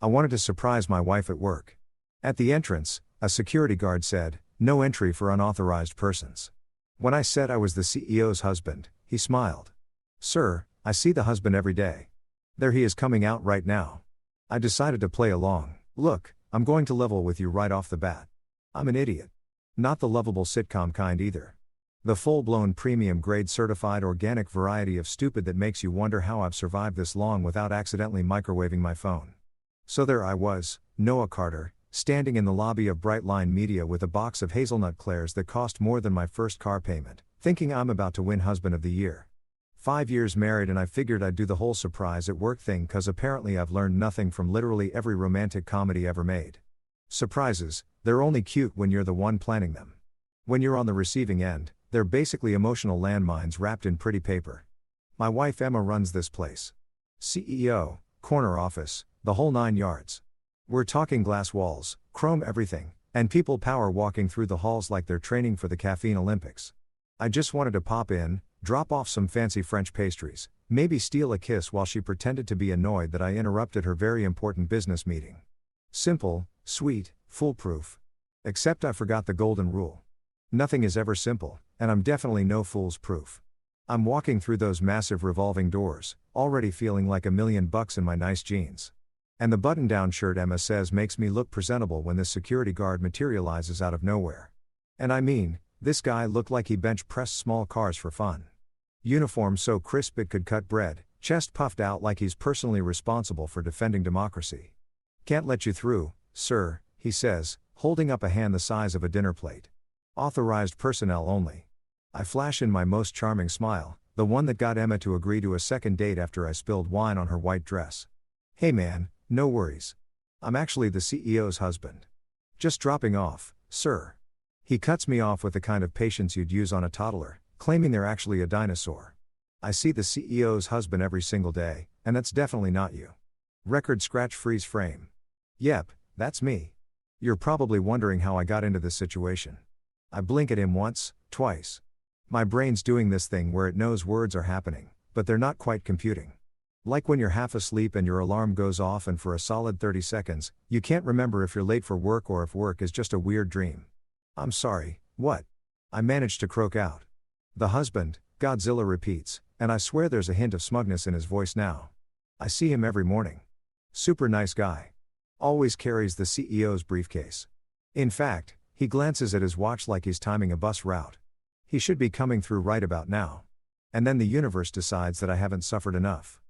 I wanted to surprise my wife at work. At the entrance, a security guard said, "No entry for unauthorized persons." When I said I was the CEO's husband, he smiled. "Sir, I see the husband every day. There he is coming out right now." I decided to play along. "Look, I'm going to level with you right off the bat. I'm an idiot. Not the lovable sitcom kind either. The full-blown premium grade certified organic variety of stupid that makes you wonder how I've survived this long without accidentally microwaving my phone." So there I was, Noah Carter, standing in the lobby of Brightline Media with a box of hazelnut Clairs that cost more than my first car payment, thinking I'm about to win Husband of the Year. 5 years married and I figured I'd do the whole surprise at work thing cause apparently I've learned nothing from literally every romantic comedy ever made. Surprises, they're only cute when you're the one planning them. When you're on the receiving end, they're basically emotional landmines wrapped in pretty paper. My wife Emma runs this place. CEO, corner office, the whole 9 yards. We're talking glass walls, chrome everything, and people power walking through the halls like they're training for the Caffeine Olympics. I just wanted to pop in, drop off some fancy French pastries, maybe steal a kiss while she pretended to be annoyed that I interrupted her very important business meeting. Simple, sweet, foolproof. Except I forgot the golden rule. Nothing is ever simple, and I'm definitely no fool's proof. I'm walking through those massive revolving doors, already feeling like $1 million in my nice jeans. And the button-down shirt Emma says makes me look presentable when this security guard materializes out of nowhere. And I mean, this guy looked like he bench-pressed small cars for fun. Uniform so crisp it could cut bread, chest puffed out like he's personally responsible for defending democracy. "Can't let you through, sir," he says, holding up a hand the size of a dinner plate. "Authorized personnel only." I flash in my most charming smile, the one that got Emma to agree to a second date after I spilled wine on her white dress. "Hey man, no worries. I'm actually the CEO's husband. Just dropping off, sir." He cuts me off with the kind of patience you'd use on a toddler, claiming they're actually a dinosaur. "I see the CEO's husband every single day, and that's definitely not you." Record scratch freeze frame. "Yep, that's me. You're probably wondering how I got into this situation." I blink at him once, twice. My brain's doing this thing where it knows words are happening, but they're not quite computing. Like when you're half asleep and your alarm goes off and for a solid 30 seconds, you can't remember if you're late for work or if work is just a weird dream. "I'm sorry, what?" I managed to croak out. "The husband," Godzilla repeats, and I swear there's a hint of smugness in his voice now. "I see him every morning. Super nice guy. Always carries the CEO's briefcase. In fact, he glances at his watch like he's timing a bus route. He should be coming through right about now." And then the universe decides that I haven't suffered enough.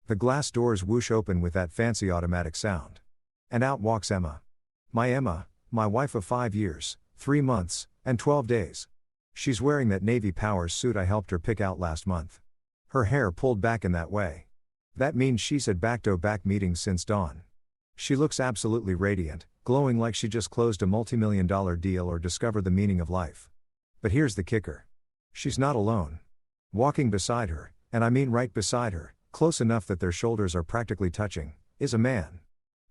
The glass doors whoosh open with that fancy automatic sound. And out walks Emma. My Emma, my wife of 5 years, 3 months, and 12 days. She's wearing that Navy Powers suit I helped her pick out last month. Her hair pulled back in that way. That means she's had back-to-back meetings since dawn. She looks absolutely radiant, glowing like she just closed a multi-million-dollar deal or discovered the meaning of life. But here's the kicker. She's not alone. Walking beside her, and I mean right beside her, close enough that their shoulders are practically touching, is a man.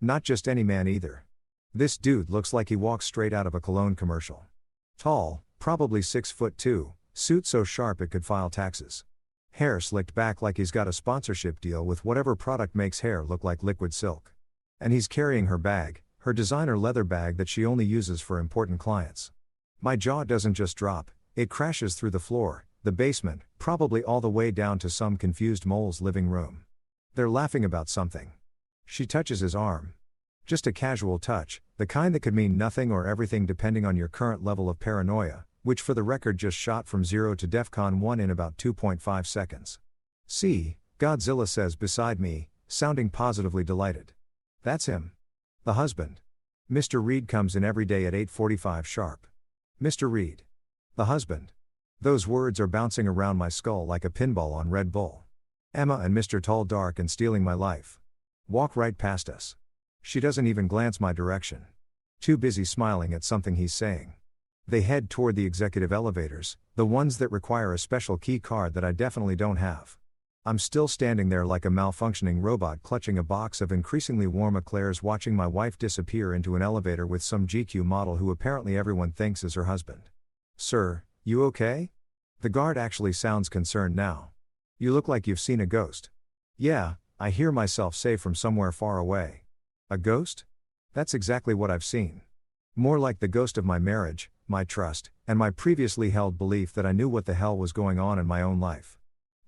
Not just any man either. This dude looks like he walks straight out of a cologne commercial. Tall, probably 6'2", suit so sharp it could file taxes. Hair slicked back like he's got a sponsorship deal with whatever product makes hair look like liquid silk. And he's carrying her bag, her designer leather bag that she only uses for important clients. My jaw doesn't just drop, it crashes through the floor, the basement, probably all the way down to some confused mole's living room. They're laughing about something. She touches his arm. Just a casual touch, the kind that could mean nothing or everything depending on your current level of paranoia, which for the record just shot from 0 to DEFCON 1 in about 2.5 seconds. "See," Godzilla says beside me, sounding positively delighted. That's him. The husband. Mr. Reed comes in every day at 8:45 sharp. Mr. Reed. The husband. Those words are bouncing around my skull like a pinball on Red Bull. Emma and Mr. Tall Dark and stealing my life. Walk right past us. She doesn't even glance my direction. Too busy smiling at something he's saying. They head toward the executive elevators, the ones that require a special key card that I definitely don't have. I'm still standing there like a malfunctioning robot clutching a box of increasingly warm eclairs watching my wife disappear into an elevator with some GQ model who apparently everyone thinks is her husband. "Sir, you okay?" The guard actually sounds concerned now. "You look like you've seen a ghost." "Yeah," I hear myself say from somewhere far away. A ghost? That's exactly what I've seen. More like the ghost of my marriage, my trust, and my previously held belief that I knew what the hell was going on in my own life.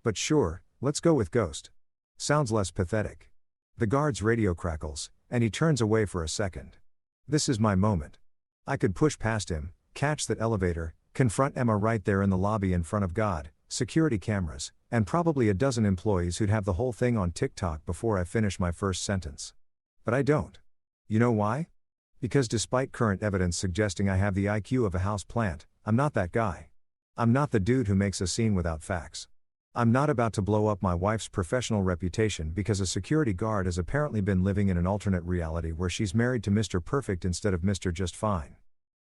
But sure, let's go with ghost. Sounds less pathetic. The guard's radio crackles, and he turns away for a second. This is my moment. I could push past him, catch that elevator, confront Emma right there in the lobby in front of God, security cameras, and probably a dozen employees who'd have the whole thing on TikTok before I finish my first sentence. But I don't. You know why? Because despite current evidence suggesting I have the IQ of a house plant, I'm not that guy. I'm not the dude who makes a scene without facts. I'm not about to blow up my wife's professional reputation because a security guard has apparently been living in an alternate reality where she's married to Mr. Perfect instead of Mr. Just Fine.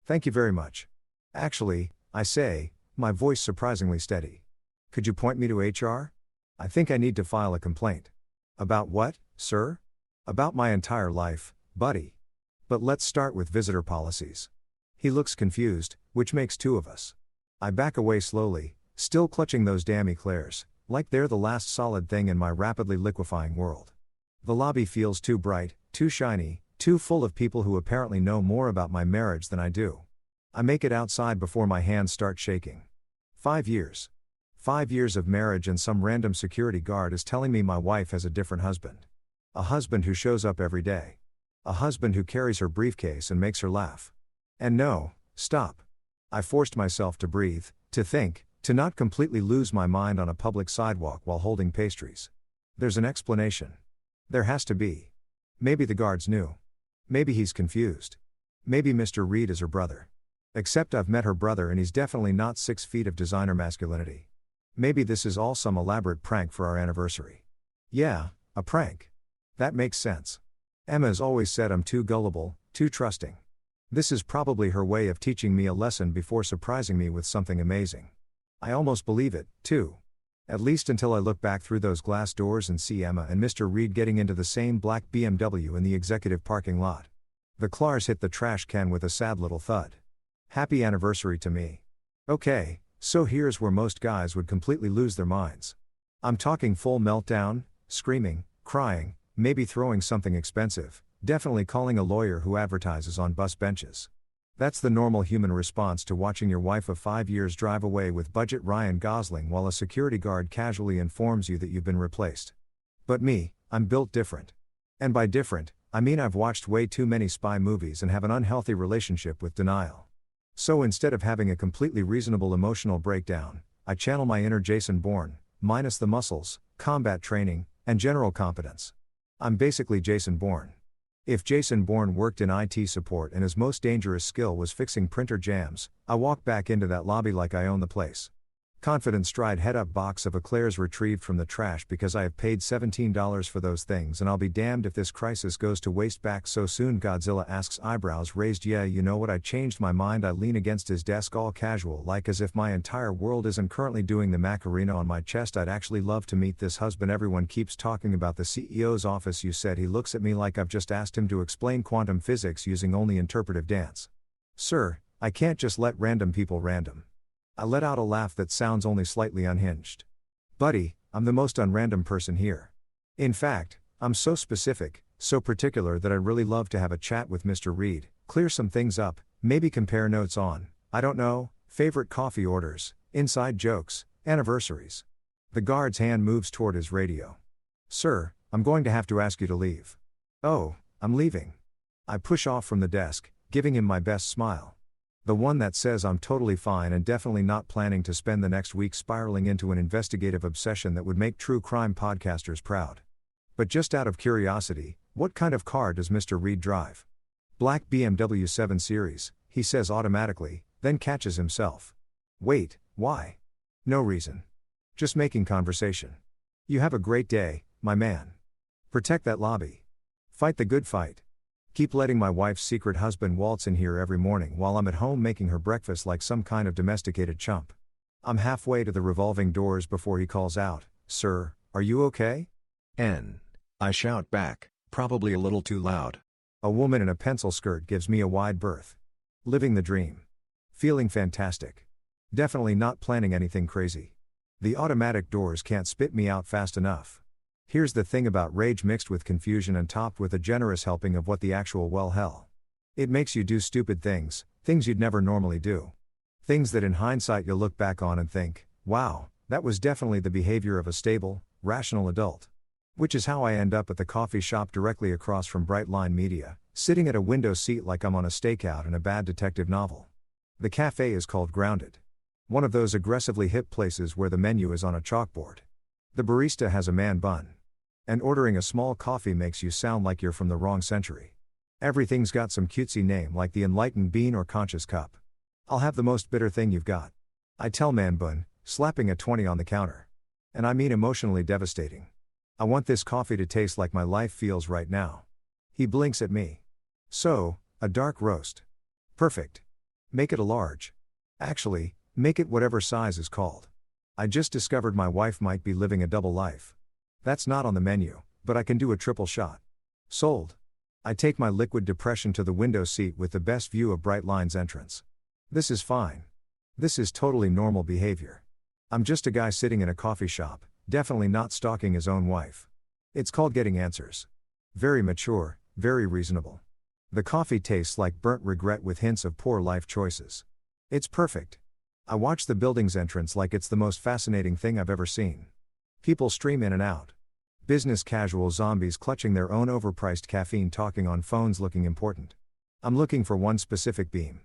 Thank you very much. Actually, I say, my voice surprisingly steady. Could you point me to HR? I think I need to file a complaint. About what, sir? About my entire life, buddy. But let's start with visitor policies. He looks confused, which makes two of us. I back away slowly, still clutching those damn eclairs, like they're the last solid thing in my rapidly liquefying world. The lobby feels too bright, too shiny, too full of people who apparently know more about my marriage than I do. I make it outside before my hands start shaking. 5 years. 5 years of marriage and some random security guard is telling me my wife has a different husband. A husband who shows up every day. A husband who carries her briefcase and makes her laugh. And no, stop. I forced myself to breathe, to think, to not completely lose my mind on a public sidewalk while holding pastries. There's an explanation. There has to be. Maybe the guards knew. Maybe he's confused. Maybe Mr. Reed is her brother. Except I've met her brother and he's definitely not 6 feet of designer masculinity. Maybe this is all some elaborate prank for our anniversary. Yeah, a prank. That makes sense. Emma's always said I'm too gullible, too trusting. This is probably her way of teaching me a lesson before surprising me with something amazing. I almost believe it, too. At least until I look back through those glass doors and see Emma and Mr. Reed getting into the same black BMW in the executive parking lot. The claws hit the trash can with a sad little thud. Happy anniversary to me. Okay, so here's where most guys would completely lose their minds. I'm talking full meltdown, screaming, crying, maybe throwing something expensive, definitely calling a lawyer who advertises on bus benches. That's the normal human response to watching your wife of 5 years drive away with budget Ryan Gosling while a security guard casually informs you that you've been replaced. But me, I'm built different. And by different, I mean I've watched way too many spy movies and have an unhealthy relationship with denial. So instead of having a completely reasonable emotional breakdown, I channel my inner Jason Bourne, minus the muscles, combat training, and general competence. I'm basically Jason Bourne. If Jason Bourne worked in IT support and his most dangerous skill was fixing printer jams, I walk back into that lobby like I own the place. Confident stride head-up box of eclairs retrieved from the trash because I have paid $17 for those things and I'll be damned if this crisis goes to waste back so soon. Godzilla asks, eyebrows raised. Yeah, you know what, I changed my mind. I lean against his desk all casual like as if my entire world isn't currently doing the Macarena on my chest. I'd actually love to meet this husband. Everyone keeps talking about the CEO's office. You said. He looks at me like I've just asked him to explain quantum physics using only interpretive dance. Sir, I can't just let random people random. I let out a laugh that sounds only slightly unhinged. Buddy, I'm the most unrandom person here. In fact, I'm so specific, so particular that I'd really love to have a chat with Mr. Reed, clear some things up, maybe compare notes on, I don't know, favorite coffee orders, inside jokes, anniversaries. The guard's hand moves toward his radio. Sir, I'm going to have to ask you to leave. Oh, I'm leaving. I push off from the desk, giving him my best smile. The one that says I'm totally fine and definitely not planning to spend the next week spiraling into an investigative obsession that would make true crime podcasters proud. But just out of curiosity, what kind of car does Mr. Reed drive? Black BMW 7 Series, he says automatically, then catches himself. Wait, why? No reason. Just making conversation. You have a great day, my man. Protect that lobby. Fight the good fight. Keep letting my wife's secret husband waltz in here every morning while I'm at home making her breakfast like some kind of domesticated chump. I'm halfway to the revolving doors before he calls out, Sir, are you okay? I shout back, probably a little too loud. A woman in a pencil skirt gives me a wide berth. Living the dream. Feeling fantastic. Definitely not planning anything crazy. The automatic doors can't spit me out fast enough. Here's the thing about rage mixed with confusion and topped with a generous helping of what the actual well hell. It makes you do stupid things you'd never normally do. Things that in hindsight you'll look back on and think, wow, that was definitely the behavior of a stable, rational adult. Which is how I end up at the coffee shop directly across from Brightline Media, sitting at a window seat like I'm on a stakeout in a bad detective novel. The cafe is called Grounded. One of those aggressively hip places where the menu is on a chalkboard. The barista has a man bun. And ordering a small coffee makes you sound like you're from the wrong century. Everything's got some cutesy name like the Enlightened Bean or Conscious Cup. I'll have the most bitter thing you've got. I tell man bun, slapping a 20 on the counter. And I mean emotionally devastating. I want this coffee to taste like my life feels right now. He blinks at me. So, a dark roast. Perfect. Make it a large. Actually, make it whatever size is called. I just discovered my wife might be living a double life. That's not on the menu, but I can do a triple shot. Sold. I take my liquid depression to the window seat with the best view of Brightline's entrance. This is fine. This is totally normal behavior. I'm just a guy sitting in a coffee shop, definitely not stalking his own wife. It's called getting answers. Very mature, very reasonable. The coffee tastes like burnt regret with hints of poor life choices. It's perfect. I watch the building's entrance like it's the most fascinating thing I've ever seen. People stream in and out. Business casual zombies clutching their own overpriced caffeine talking on phones looking important. I'm looking for one specific beam.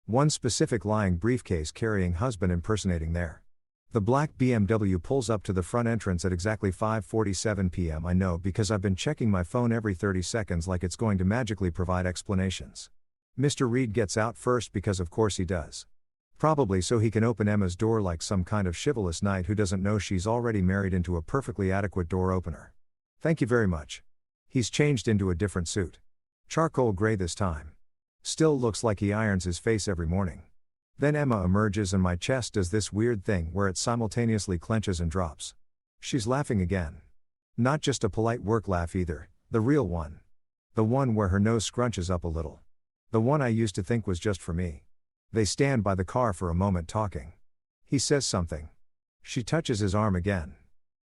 One specific lying briefcase carrying husband impersonating there. The black BMW pulls up to the front entrance at exactly 5:47 p.m. I know because I've been checking my phone every 30 seconds like it's going to magically provide explanations. Mr. Reed gets out first because of course he does. Probably so he can open Emma's door like some kind of chivalrous knight who doesn't know she's already married into a perfectly adequate door opener. Thank you very much. He's changed into a different suit. Charcoal gray this time. Still looks like he irons his face every morning. Then Emma emerges and my chest does this weird thing where it simultaneously clenches and drops. She's laughing again. Not just a polite work laugh either, the real one. The one where her nose scrunches up a little. The one I used to think was just for me. They stand by the car for a moment talking. He says something. She touches his arm again.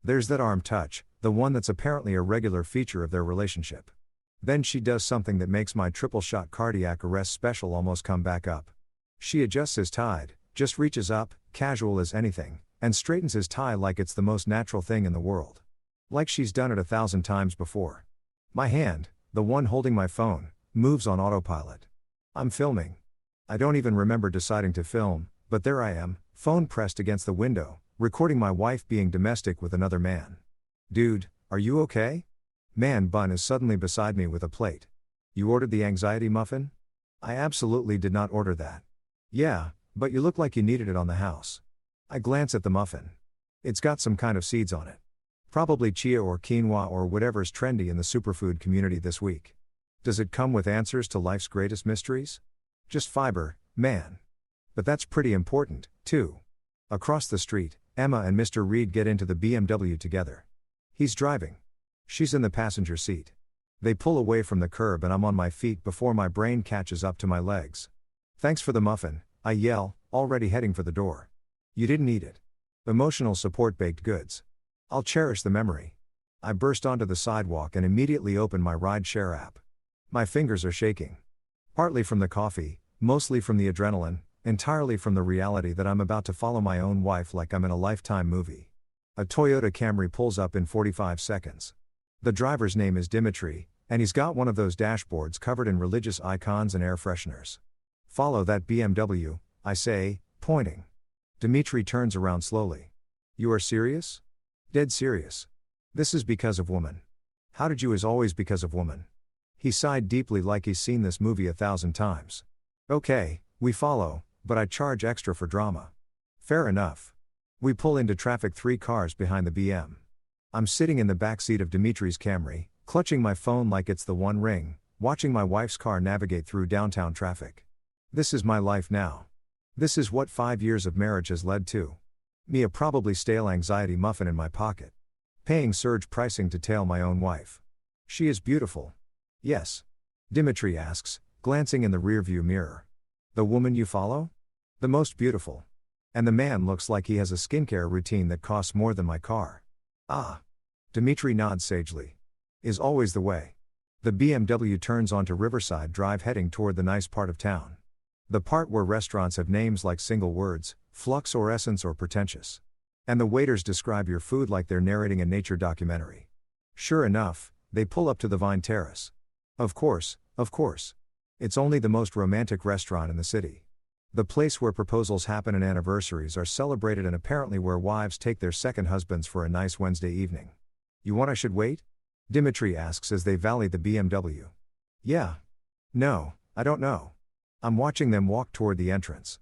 There's that arm touch, the one that's apparently a regular feature of their relationship. Then she does something that makes my triple shot cardiac arrest special almost come back up. She adjusts his tie, just reaches up, casual as anything, and straightens his tie like it's the most natural thing in the world. Like she's done it 1,000 times before. My hand, the one holding my phone, moves on autopilot. I'm filming. I don't even remember deciding to film, but there I am, phone pressed against the window, recording my wife being domestic with another man. Dude, are you okay? Man bun is suddenly beside me with a plate. You ordered the anxiety muffin? I absolutely did not order that. Yeah, but you look like you needed it on the house. I glance at the muffin. It's got some kind of seeds on it. Probably chia or quinoa or whatever's trendy in the superfood community this week. Does it come with answers to life's greatest mysteries? Just fiber, man. But that's pretty important, too. Across the street, Emma and Mr. Reed get into the BMW together. He's driving. She's in the passenger seat. They pull away from the curb and I'm on my feet before my brain catches up to my legs. Thanks for the muffin, I yell, already heading for the door. You didn't eat it. Emotional support baked goods. I'll cherish the memory. I burst onto the sidewalk and immediately open my ride-share app. My fingers are shaking. Partly from the coffee, mostly from the adrenaline, entirely from the reality that I'm about to follow my own wife like I'm in a Lifetime movie. A Toyota Camry pulls up in 45 seconds. The driver's name is Dimitri, and he's got one of those dashboards covered in religious icons and air fresheners. Follow that BMW, I say, pointing. Dimitri turns around slowly. You are serious? Dead serious. This is because of woman. How did you is always because of woman. He sighed deeply like he's seen this movie 1,000 times. Okay, we follow, but I charge extra for drama. Fair enough. We pull into traffic 3 cars behind the BM. I'm sitting in the back seat of Dimitri's Camry, clutching my phone like it's the One Ring, watching my wife's car navigate through downtown traffic. This is my life now. This is what 5 years of marriage has led to. Me a probably stale anxiety muffin in my pocket. Paying surge pricing to tail my own wife. She is beautiful. Yes. Dimitri asks, glancing in the rearview mirror. The woman you follow? The most beautiful. And the man looks like he has a skincare routine that costs more than my car. Ah. Dimitri nods sagely. Is always the way. The BMW turns onto Riverside Drive heading toward the nice part of town. The part where restaurants have names like single words, flux or essence or pretentious. And the waiters describe your food like they're narrating a nature documentary. Sure enough, they pull up to the Vine Terrace. Of course. It's only the most romantic restaurant in the city. The place where proposals happen and anniversaries are celebrated and apparently where wives take their second husbands for a nice Wednesday evening. You want I should wait? Dimitri asks as they valet the BMW. Yeah. No, I don't know. I'm watching them walk toward the entrance.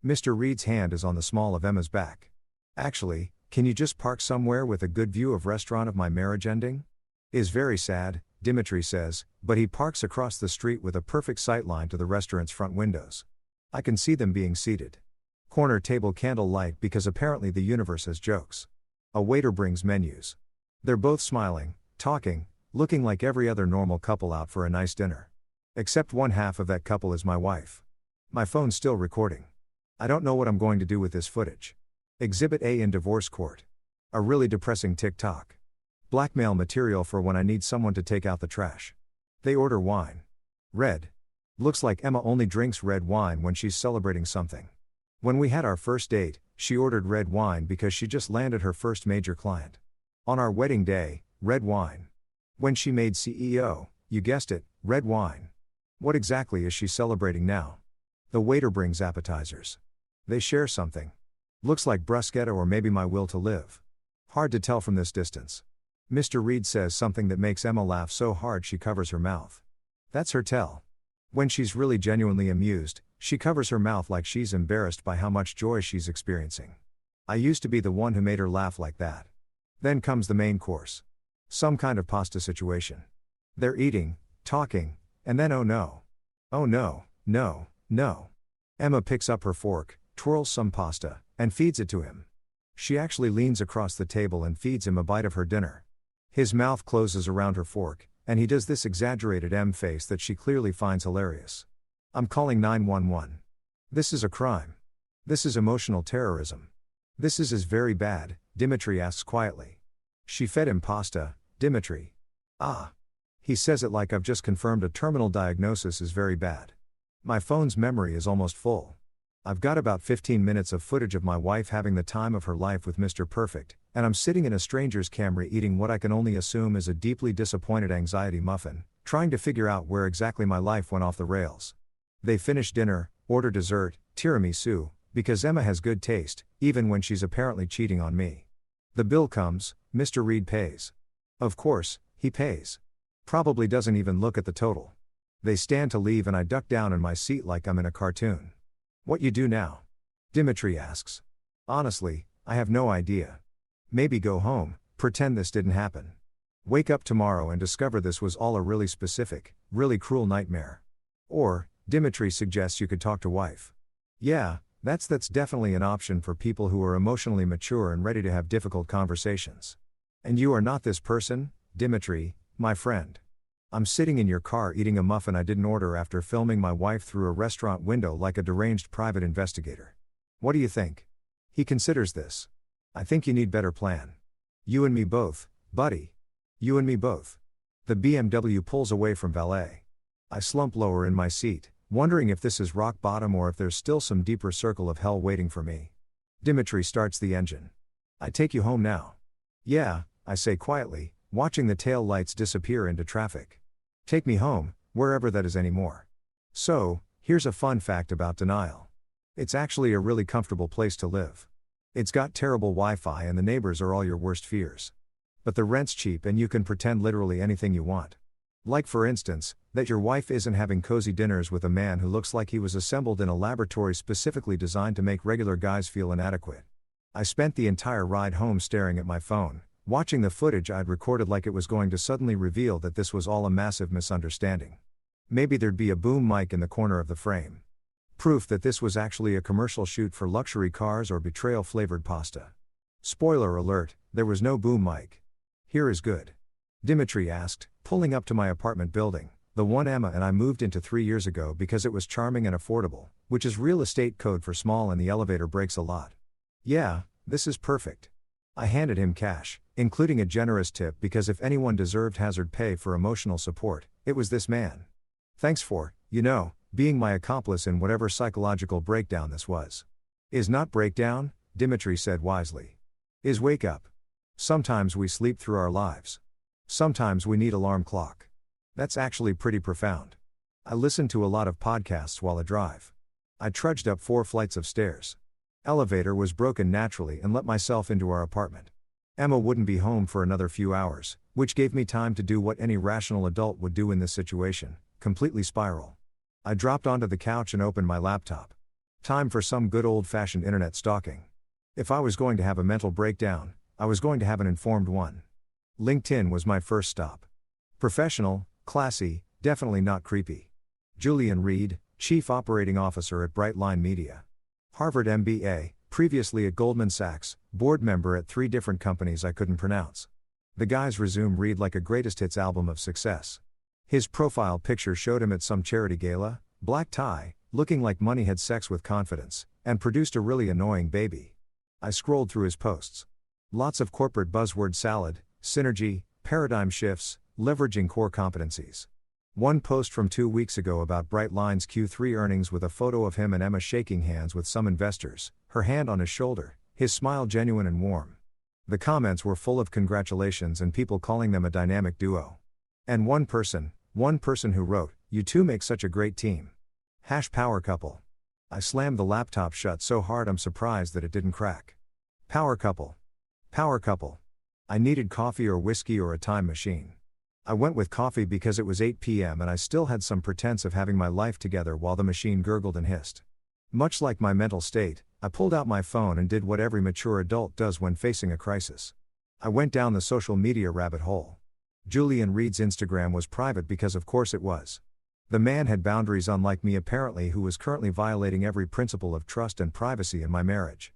Mr. Reed's hand is on the small of Emma's back. Actually, can you just park somewhere with a good view of restaurant of my marriage ending? Is very sad, Dimitri says, but he parks across the street with a perfect sightline to the restaurant's front windows. I can see them being seated. Corner table candle light because apparently the universe has jokes. A waiter brings menus. They're both smiling, talking, looking like every other normal couple out for a nice dinner. Except one half of that couple is my wife. My phone's still recording. I don't know what I'm going to do with this footage. Exhibit A in divorce court. A really depressing TikTok. Blackmail material for when I need someone to take out the trash. They order wine. Red. Looks like Emma only drinks red wine when she's celebrating something. When we had our first date, she ordered red wine because she just landed her first major client. On our wedding day, red wine. When she made CEO, you guessed it, red wine. What exactly is she celebrating now? The waiter brings appetizers. They share something. Looks like bruschetta or maybe my will to live. Hard to tell from this distance. Mr. Reed says something that makes Emma laugh so hard she covers her mouth. That's her tell. When she's really genuinely amused, she covers her mouth like she's embarrassed by how much joy she's experiencing. I used to be the one who made her laugh like that. Then comes the main course. Some kind of pasta situation. They're eating, talking, and then oh no. Oh no, no, no. Emma picks up her fork, twirls some pasta, and feeds it to him. She actually leans across the table and feeds him a bite of her dinner. His mouth closes around her fork, and he does this exaggerated M face that she clearly finds hilarious. I'm calling 911. This is a crime. This is emotional terrorism. This is very bad, Dimitri asks quietly. She fed him pasta, Dimitri. Ah. He says it like I've just confirmed a terminal diagnosis is very bad. My phone's memory is almost full. I've got about 15 minutes of footage of my wife having the time of her life with Mr. Perfect, and I'm sitting in a stranger's Camry eating what I can only assume is a deeply disappointed anxiety muffin, trying to figure out where exactly my life went off the rails. They finish dinner, order dessert, tiramisu, because Emma has good taste, even when she's apparently cheating on me. The bill comes, Mr. Reed pays. Of course, he pays. Probably doesn't even look at the total. They stand to leave and I duck down in my seat like I'm in a cartoon. What you do now? Dimitri asks. Honestly, I have no idea. Maybe go home, pretend this didn't happen. Wake up tomorrow and discover this was all a really specific, really cruel nightmare. Or, Dimitri suggests you could talk to wife. Yeah, that's definitely an option for people who are emotionally mature and ready to have difficult conversations. And you are not this person, Dimitri, my friend. I'm sitting in your car eating a muffin I didn't order after filming my wife through a restaurant window like a deranged private investigator. What do you think? He considers this. I think you need better plan. You and me both, buddy. You and me both. The BMW pulls away from valet. I slump lower in my seat, wondering if this is rock bottom or if there's still some deeper circle of hell waiting for me. Dimitri starts the engine. I take you home now. Yeah, I say quietly, watching the tail lights disappear into traffic. Take me home, wherever that is anymore. So, here's a fun fact about denial. It's actually a really comfortable place to live. It's got terrible Wi-Fi and the neighbors are all your worst fears. But the rent's cheap and you can pretend literally anything you want. Like for instance, that your wife isn't having cozy dinners with a man who looks like he was assembled in a laboratory specifically designed to make regular guys feel inadequate. I spent the entire ride home staring at my phone, watching the footage I'd recorded like it was going to suddenly reveal that this was all a massive misunderstanding. Maybe there'd be a boom mic in the corner of the frame. Proof that this was actually a commercial shoot for luxury cars or betrayal-flavored pasta. Spoiler alert, there was no boom mic. Here is good. Dimitri asked, pulling up to my apartment building, the one Emma and I moved into 3 years ago because it was charming and affordable, which is real estate code for small and the elevator breaks a lot. Yeah, this is perfect. I handed him cash, including a generous tip because if anyone deserved hazard pay for emotional support, it was this man. Thanks for, being my accomplice in whatever psychological breakdown this was. Is not breakdown, Dimitri said wisely. Is wake up. Sometimes we sleep through our lives. Sometimes we need alarm clock. That's actually pretty profound. I listened to a lot of podcasts while I drive. I trudged up 4 flights of stairs. Elevator was broken naturally and let myself into our apartment. Emma wouldn't be home for another few hours, which gave me time to do what any rational adult would do in this situation, completely spiral. I dropped onto the couch and opened my laptop. Time for some good old-fashioned internet stalking. If I was going to have a mental breakdown, I was going to have an informed one. LinkedIn was my first stop. Professional, classy, definitely not creepy. Julian Reed, Chief Operating Officer at Brightline Media. Harvard MBA, previously at Goldman Sachs, board member at 3 different companies I couldn't pronounce. The guy's resume read like a greatest hits album of success. His profile picture showed him at some charity gala, black tie, looking like money had sex with confidence, and produced a really annoying baby. I scrolled through his posts. Lots of corporate buzzword salad, synergy, paradigm shifts, leveraging core competencies. One post from 2 weeks ago about Brightline's Q3 earnings with a photo of him and Emma shaking hands with some investors, her hand on his shoulder, his smile genuine and warm. The comments were full of congratulations and people calling them a dynamic duo. And one person who wrote, "You two make such a great team. #power couple." I slammed the laptop shut so hard I'm surprised that it didn't crack. Power couple. Power couple. I needed coffee or whiskey or a time machine. I went with coffee because it was 8 p.m. and I still had some pretense of having my life together while the machine gurgled and hissed. Much like my mental state, I pulled out my phone and did what every mature adult does when facing a crisis. I went down the social media rabbit hole. Julian Reed's Instagram was private because of course it was. The man had boundaries unlike me apparently, who was currently violating every principle of trust and privacy in my marriage.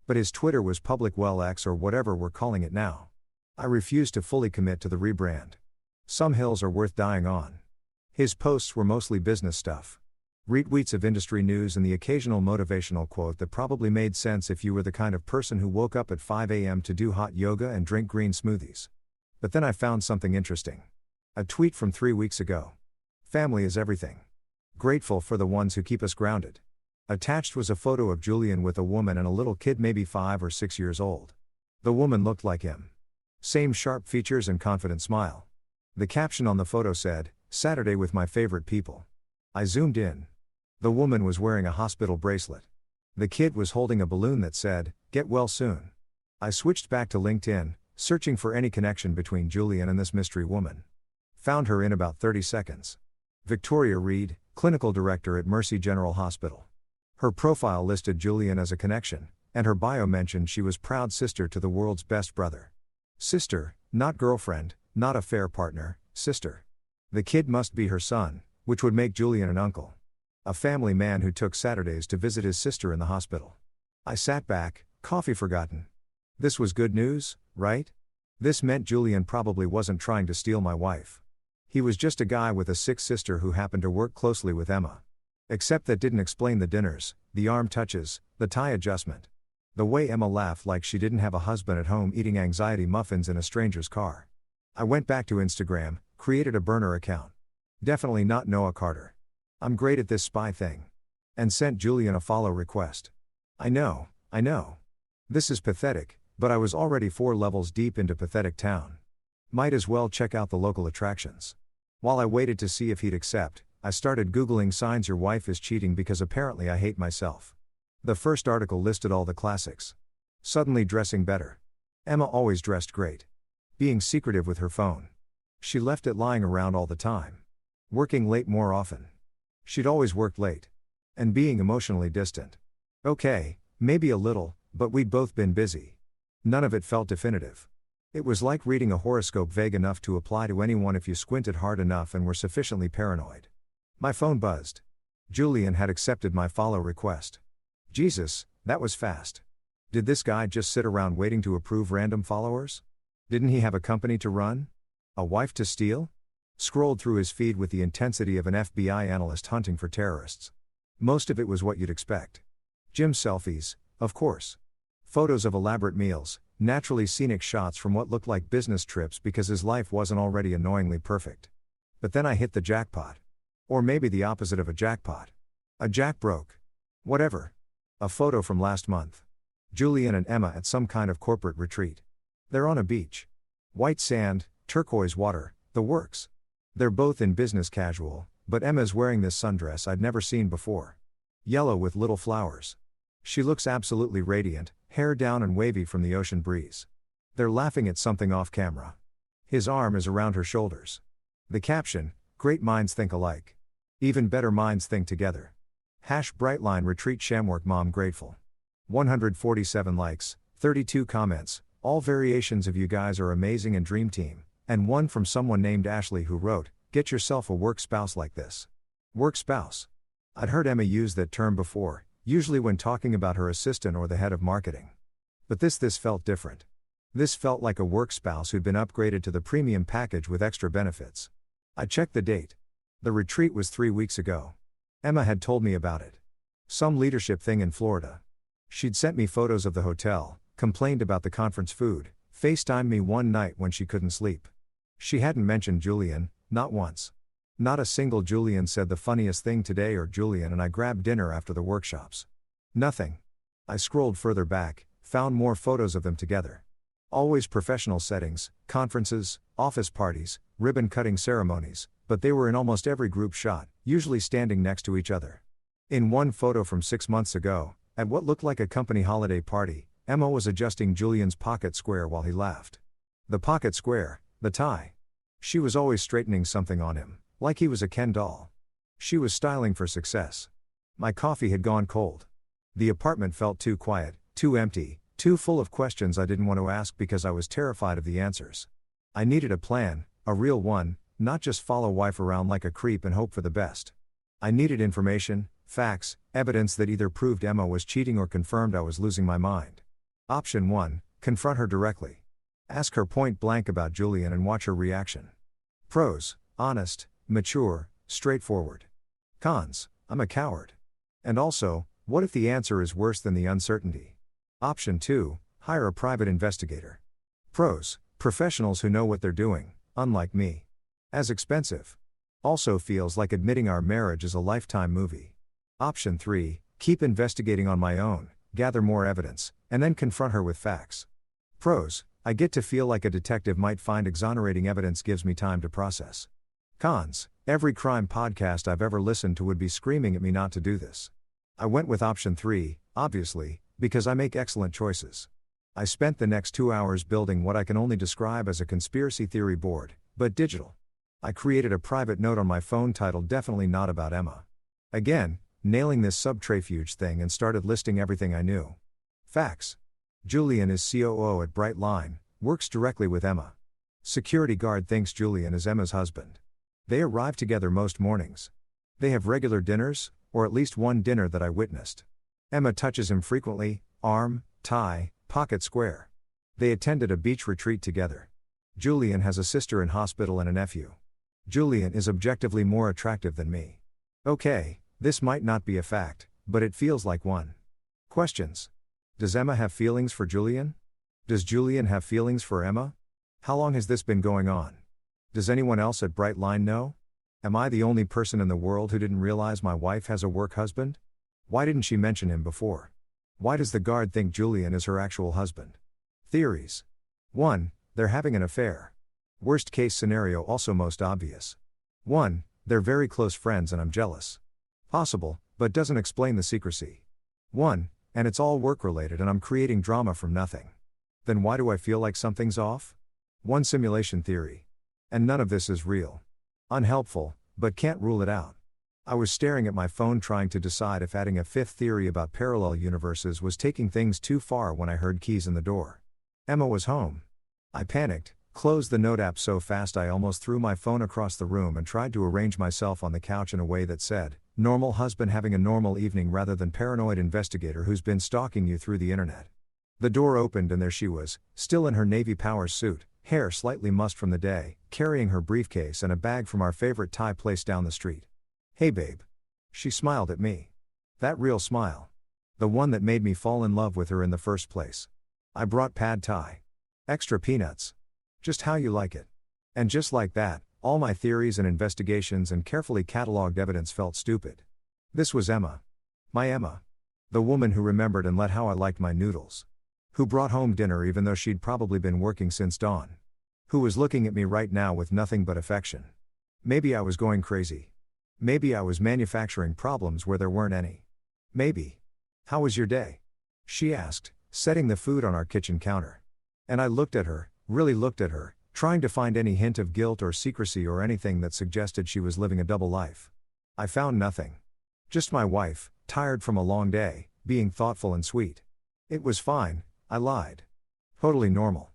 But his Twitter was public, well, X or whatever we're calling it now. I refused to fully commit to the rebrand. Some hills are worth dying on. His posts were mostly business stuff. Retweets of industry news and the occasional motivational quote that probably made sense if you were the kind of person who woke up at 5 a.m. to do hot yoga and drink green smoothies. But then I found something interesting. A tweet from 3 weeks ago. Family is everything. Grateful for the ones who keep us grounded. Attached was a photo of Julian with a woman and a little kid maybe 5 or 6 years old. The woman looked like him. Same sharp features and confident smile. The caption on the photo said, "Saturday with my favorite people." I zoomed in. The woman was wearing a hospital bracelet. The kid was holding a balloon that said, "Get well soon." I switched back to LinkedIn, searching for any connection between Julian and this mystery woman. Found her in about 30 seconds. Victoria Reed, Clinical Director at Mercy General Hospital. Her profile listed Julian as a connection, and her bio mentioned she was proud sister to the world's best brother. Sister, not girlfriend, not affair partner, sister. The kid must be her son, which would make Julian an uncle. A family man who took Saturdays to visit his sister in the hospital. I sat back, coffee forgotten. This was good news, right? This meant Julian probably wasn't trying to steal my wife. He was just a guy with a sick sister who happened to work closely with Emma. Except that didn't explain the dinners, the arm touches, the tie adjustment. The way Emma laughed like she didn't have a husband at home eating anxiety muffins in a stranger's car. I went back to Instagram, created a burner account. Definitely not Noah Carter. I'm great at this spy thing. And sent Julian a follow request. I know. This is pathetic, but I was already 4 levels deep into pathetic town. Might as well check out the local attractions. While I waited to see if he'd accept, I started Googling signs your wife is cheating because apparently I hate myself. The first article listed all the classics. Suddenly dressing better. Emma always dressed great. Being secretive with her phone. She left it lying around all the time. Working late more often. She'd always worked late. And being emotionally distant. Okay, maybe a little, but we'd both been busy. None of it felt definitive. It was like reading a horoscope vague enough to apply to anyone if you squinted hard enough and were sufficiently paranoid. My phone buzzed. Julian had accepted my follow request. Jesus, that was fast. Did this guy just sit around waiting to approve random followers? Didn't he have a company to run? A wife to steal? Scrolled through his feed with the intensity of an FBI analyst hunting for terrorists. Most of it was what you'd expect. Gym selfies, of course. Photos of elaborate meals, naturally scenic shots from what looked like business trips because his life wasn't already annoyingly perfect. But then I hit the jackpot. Or maybe the opposite of a jackpot. A jack broke. Whatever. A photo from last month. Julian and Emma at some kind of corporate retreat. They're on a beach. White sand, turquoise water, the works. They're both in business casual, but Emma's wearing this sundress I'd never seen before. Yellow with little flowers. She looks absolutely radiant, hair down and wavy from the ocean breeze. They're laughing at something off camera. His arm is around her shoulders. The caption, "Great minds think alike. Even better minds think together." #Brightline retreat shamwork mom grateful. 147 likes, 32 comments, all variations of "you guys are amazing" and "dream team," and one from someone named Ashley who wrote, "Get yourself a work spouse like this." Work spouse. I'd heard Emma use that term before, usually when talking about her assistant or the head of marketing. But this felt different. This felt like a work spouse who'd been upgraded to the premium package with extra benefits. I checked the date. The retreat was 3 weeks ago. Emma had told me about it. Some leadership thing in Florida. She'd sent me photos of the hotel, complained about the conference food, FaceTimed me one night when she couldn't sleep. She hadn't mentioned Julian, not once. Not a single "Julian said the funniest thing today" or "Julian and I grabbed dinner after the workshops." Nothing. I scrolled further back, found more photos of them together. Always professional settings, conferences, office parties, ribbon-cutting ceremonies, but they were in almost every group shot, usually standing next to each other. In one photo from 6 months ago, at what looked like a company holiday party, Emma was adjusting Julian's pocket square while he laughed. The pocket square, the tie. She was always straightening something on him, like he was a Ken doll. She was styling for success. My coffee had gone cold. The apartment felt too quiet, too empty, too full of questions I didn't want to ask because I was terrified of the answers. I needed a plan, a real one, not just follow wife around like a creep and hope for the best. I needed information, facts, evidence that either proved Emma was cheating or confirmed I was losing my mind. Option 1, confront her directly. Ask her point blank about Julian and watch her reaction. Pros, honest, mature, straightforward. Cons, I'm a coward. And also, what if the answer is worse than the uncertainty? Option 2, hire a private investigator. Pros, professionals who know what they're doing, unlike me. As expensive. Also feels like admitting our marriage is a Lifetime movie. Option 3, keep investigating on my own, gather more evidence, and then confront her with facts. Pros, I get to feel like a detective might find exonerating evidence, gives me time to process. Cons, every crime podcast I've ever listened to would be screaming at me not to do this. I went with option 3, obviously, because I make excellent choices. I spent the next 2 hours building what I can only describe as a conspiracy theory board, but digital. I created a private note on my phone titled "Definitely Not About Emma." Again, nailing this subterfuge thing, and started listing everything I knew. Facts. Julian is COO at Brightline, works directly with Emma. Security guard thinks Julian is Emma's husband. They arrive together most mornings. They have regular dinners, or at least one dinner that I witnessed. Emma touches him frequently, arm, tie, pocket square. They attended a beach retreat together. Julian has a sister in hospital and a nephew. Julian is objectively more attractive than me. Okay, this might not be a fact, but it feels like one. Questions. Does Emma have feelings for Julian? Does Julian have feelings for Emma? How long has this been going on? Does anyone else at Brightline know? Am I the only person in the world who didn't realize my wife has a work husband? Why didn't she mention him before? Why does the guard think Julian is her actual husband? Theories. 1. They're having an affair. Worst case scenario also most obvious. 1. They're very close friends and I'm jealous. Possible, but doesn't explain the secrecy. 1. And it's all work related and I'm creating drama from nothing. Then why do I feel like something's off? 1. Simulation theory. And none of this is real. Unhelpful, but can't rule it out. I was staring at my phone trying to decide if adding a 5th theory about parallel universes was taking things too far when I heard keys in the door. Emma was home. I panicked, closed the note app so fast I almost threw my phone across the room and tried to arrange myself on the couch in a way that said, "Normal husband having a normal evening," rather than "paranoid investigator who's been stalking you through the internet." The door opened and there she was, still in her Navy Powers suit, hair slightly mussed from the day, carrying her briefcase and a bag from our favorite Thai place down the street. "Hey babe." She smiled at me. That real smile. The one that made me fall in love with her in the first place. I brought pad thai. Extra peanuts. Just how you like it. And just like that, all my theories and investigations and carefully catalogued evidence felt stupid. This was Emma. My Emma. The woman who remembered and let how I liked my noodles. Who brought home dinner even though she'd probably been working since dawn. Who was looking at me right now with nothing but affection. Maybe I was going crazy. Maybe I was manufacturing problems where there weren't any. Maybe. How was your day? She asked, setting the food on our kitchen counter. And I looked at her, really looked at her, trying to find any hint of guilt or secrecy or anything that suggested she was living a double life. I found nothing. Just my wife, tired from a long day, being thoughtful and sweet. It was fine, I lied. Totally normal.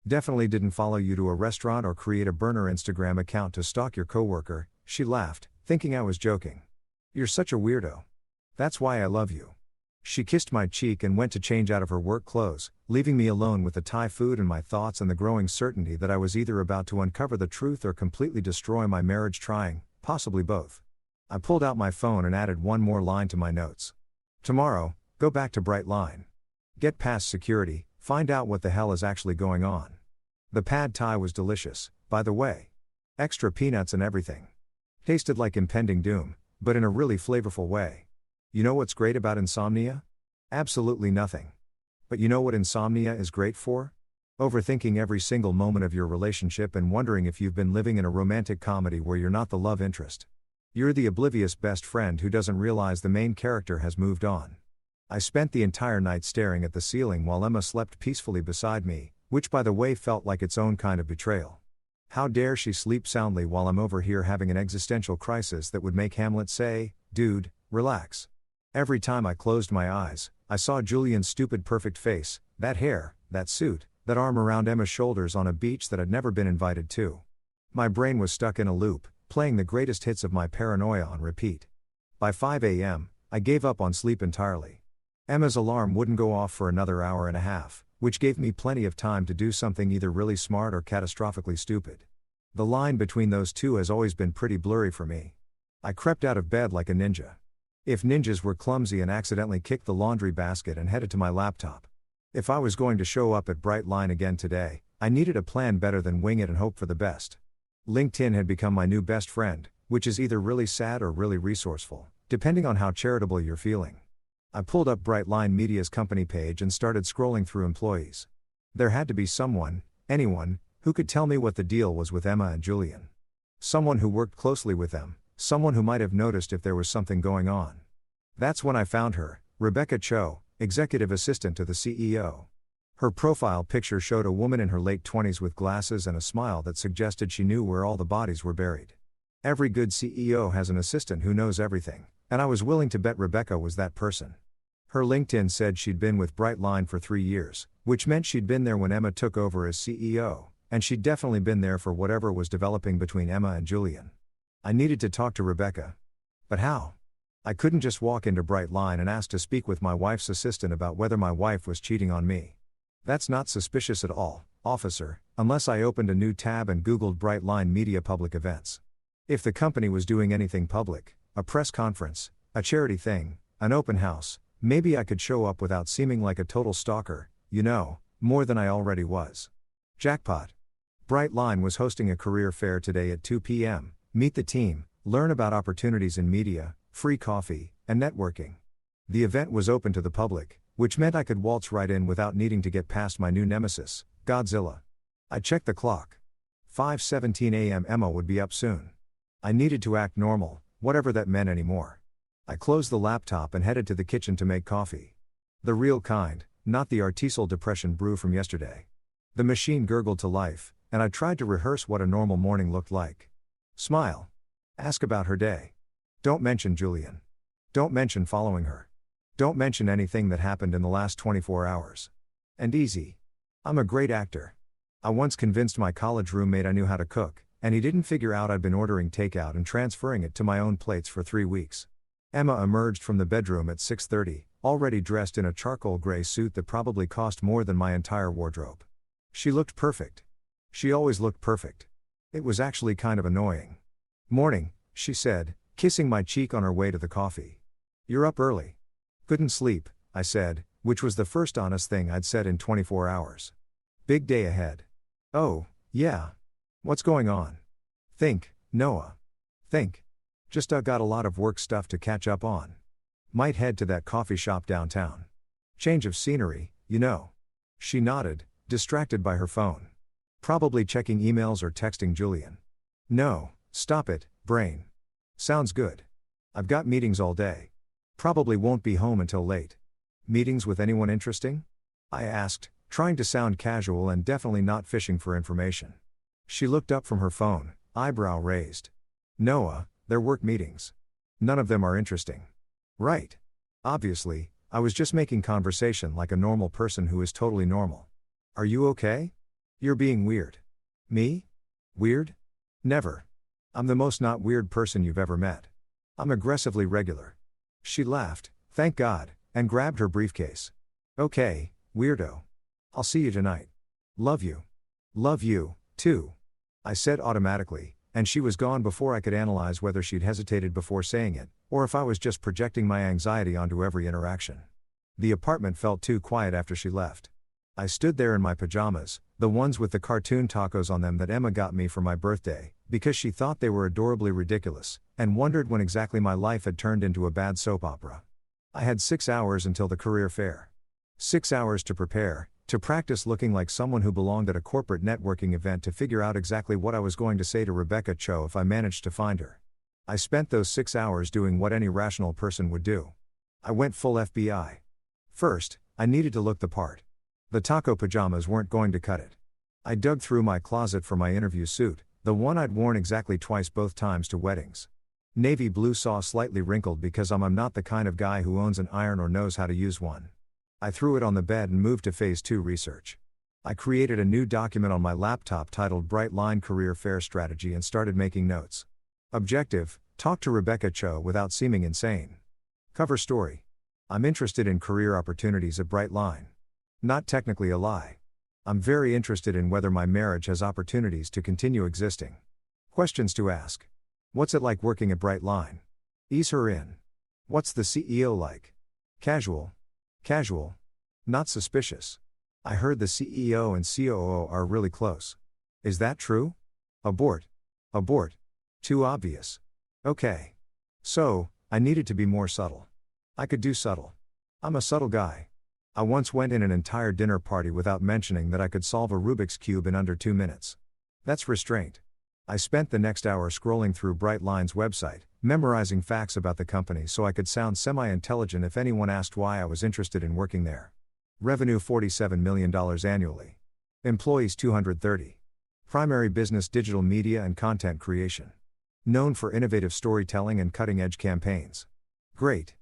Definitely didn't follow you to a restaurant or create a burner Instagram account to stalk your coworker, she laughed, thinking I was joking. You're such a weirdo. That's why I love you. She kissed my cheek and went to change out of her work clothes, leaving me alone with the Thai food and my thoughts and the growing certainty that I was either about to uncover the truth or completely destroy my marriage trying, possibly both. I pulled out my phone and added one more line to my notes. Tomorrow, go back to Bright Line. Get past security, find out what the hell is actually going on. The pad thai was delicious, by the way. Extra peanuts and everything. Tasted like impending doom, but in a really flavorful way. You know what's great about insomnia? Absolutely nothing. But you know what insomnia is great for? Overthinking every single moment of your relationship and wondering if you've been living in a romantic comedy where you're not the love interest. You're the oblivious best friend who doesn't realize the main character has moved on. I spent the entire night staring at the ceiling while Emma slept peacefully beside me, which by the way felt like its own kind of betrayal. How dare she sleep soundly while I'm over here having an existential crisis that would make Hamlet say, "Dude, relax." Every time I closed my eyes, I saw Julian's stupid perfect face, that hair, that suit, that arm around Emma's shoulders on a beach that I'd never been invited to. My brain was stuck in a loop, playing the greatest hits of my paranoia on repeat. By 5 a.m., I gave up on sleep entirely. Emma's alarm wouldn't go off for another hour and a half, which gave me plenty of time to do something either really smart or catastrophically stupid. The line between those two has always been pretty blurry for me. I crept out of bed like a ninja. If ninjas were clumsy and accidentally kicked the laundry basket and headed to my laptop. If I was going to show up at Bright Line again today, I needed a plan better than wing it and hope for the best. LinkedIn had become my new best friend, which is either really sad or really resourceful, depending on how charitable you're feeling. I pulled up Bright Line Media's company page and started scrolling through employees. There had to be someone, anyone, who could tell me what the deal was with Emma and Julian. Someone who worked closely with them, someone who might have noticed if there was something going on. That's when I found her, Rebecca Cho, executive assistant to the CEO. Her profile picture showed a woman in her late 20s with glasses and a smile that suggested she knew where all the bodies were buried. Every good CEO has an assistant who knows everything, and I was willing to bet Rebecca was that person. Her LinkedIn said she'd been with Bright Line for 3 years, which meant she'd been there when Emma took over as CEO, and she'd definitely been there for whatever was developing between Emma and Julian. I needed to talk to Rebecca. But how? I couldn't just walk into Bright Line and ask to speak with my wife's assistant about whether my wife was cheating on me. That's not suspicious at all, officer, unless I opened a new tab and Googled Bright Line Media public events. If the company was doing anything public, a press conference, a charity thing, an open house, maybe I could show up without seeming like a total stalker, more than I already was. Jackpot. Bright Line was hosting a career fair today at 2 p.m. Meet the team, learn about opportunities in media, free coffee, and networking. The event was open to the public, which meant I could waltz right in without needing to get past my new nemesis, Godzilla. I checked the clock. 5:17 a.m. Emma would be up soon. I needed to act normal, whatever that meant anymore. I closed the laptop and headed to the kitchen to make coffee. The real kind, not the artisanal depression brew from yesterday. The machine gurgled to life, and I tried to rehearse what a normal morning looked like. Smile. Ask about her day. Don't mention Julian. Don't mention following her. Don't mention anything that happened in the last 24 hours. And easy. I'm a great actor. I once convinced my college roommate I knew how to cook, and he didn't figure out I'd been ordering takeout and transferring it to my own plates for 3 weeks. Emma emerged from the bedroom at 6:30, already dressed in a charcoal gray suit that probably cost more than my entire wardrobe. She looked perfect. She always looked perfect. It was actually kind of annoying. "Morning," she said, kissing my cheek on her way to the coffee. "You're up early." "Couldn't sleep," I said, which was the first honest thing I'd said in 24 hours. Big day ahead. Oh, yeah. What's going on? Think, Noah. Think. Just got a lot of work stuff to catch up on. Might head to that coffee shop downtown. Change of scenery, you know. She nodded, distracted by her phone. Probably checking emails or texting Julian. No, stop it, brain. Sounds good. I've got meetings all day. Probably won't be home until late. Meetings with anyone interesting? I asked, trying to sound casual and definitely not fishing for information. She looked up from her phone, eyebrow raised. Noah, they're work meetings. None of them are interesting. Right. Obviously, I was just making conversation like a normal person who is totally normal. Are you okay? You're being weird. Me? Weird? Never. I'm the most not weird person you've ever met. I'm aggressively regular. She laughed, thank God, and grabbed her briefcase. Okay, weirdo. I'll see you tonight. Love you. Love you, too. I said automatically, and she was gone before I could analyze whether she'd hesitated before saying it, or if I was just projecting my anxiety onto every interaction. The apartment felt too quiet after she left. I stood there in my pajamas, the ones with the cartoon tacos on them that Emma got me for my birthday, because she thought they were adorably ridiculous, and wondered when exactly my life had turned into a bad soap opera. I had 6 hours until the career fair. 6 hours to prepare, to practice looking like someone who belonged at a corporate networking event, to figure out exactly what I was going to say to Rebecca Cho if I managed to find her. I spent those 6 hours doing what any rational person would do. I went full FBI. First, I needed to look the part. The taco pajamas weren't going to cut it. I dug through my closet for my interview suit, the one I'd worn exactly twice both times to weddings. Navy blue, saw slightly wrinkled because I'm not the kind of guy who owns an iron or knows how to use one. I threw it on the bed and moved to phase 2 research. I created a new document on my laptop titled Bright Line Career Fair Strategy and started making notes. Objective: talk to Rebecca Cho without seeming insane. Cover story: I'm interested in career opportunities at Bright Line. Not technically a lie. I'm very interested in whether my marriage has opportunities to continue existing. Questions to ask: what's it like working at Bright Line? Ease her in. What's the CEO like? Casual. Casual. Not suspicious. I heard the CEO and COO are really close. Is that true? Abort. Abort. Too obvious. Okay. So, I needed to be more subtle. I could do subtle. I'm a subtle guy. I once went in an entire dinner party without mentioning that I could solve a Rubik's Cube in under 2 minutes. That's restraint. I spent the next hour scrolling through Bright Line's website, memorizing facts about the company so I could sound semi-intelligent if anyone asked why I was interested in working there. Revenue $47 million annually. Employees 230. Primary business: digital media and content creation. Known for innovative storytelling and cutting-edge campaigns. Great.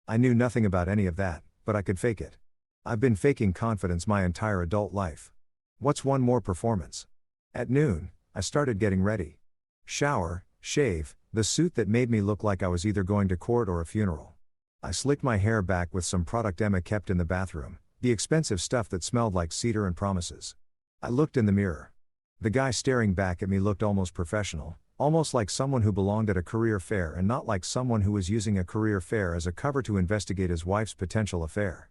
I knew nothing about any of that, but I could fake it. I've been faking confidence my entire adult life. What's one more performance? At noon, I started getting ready. Shower, shave, the suit that made me look like I was either going to court or a funeral. I slicked my hair back with some product Emma kept in the bathroom, the expensive stuff that smelled like cedar and promises. I looked in the mirror. The guy staring back at me looked almost professional, almost like someone who belonged at a career fair and not like someone who was using a career fair as a cover to investigate his wife's potential affair.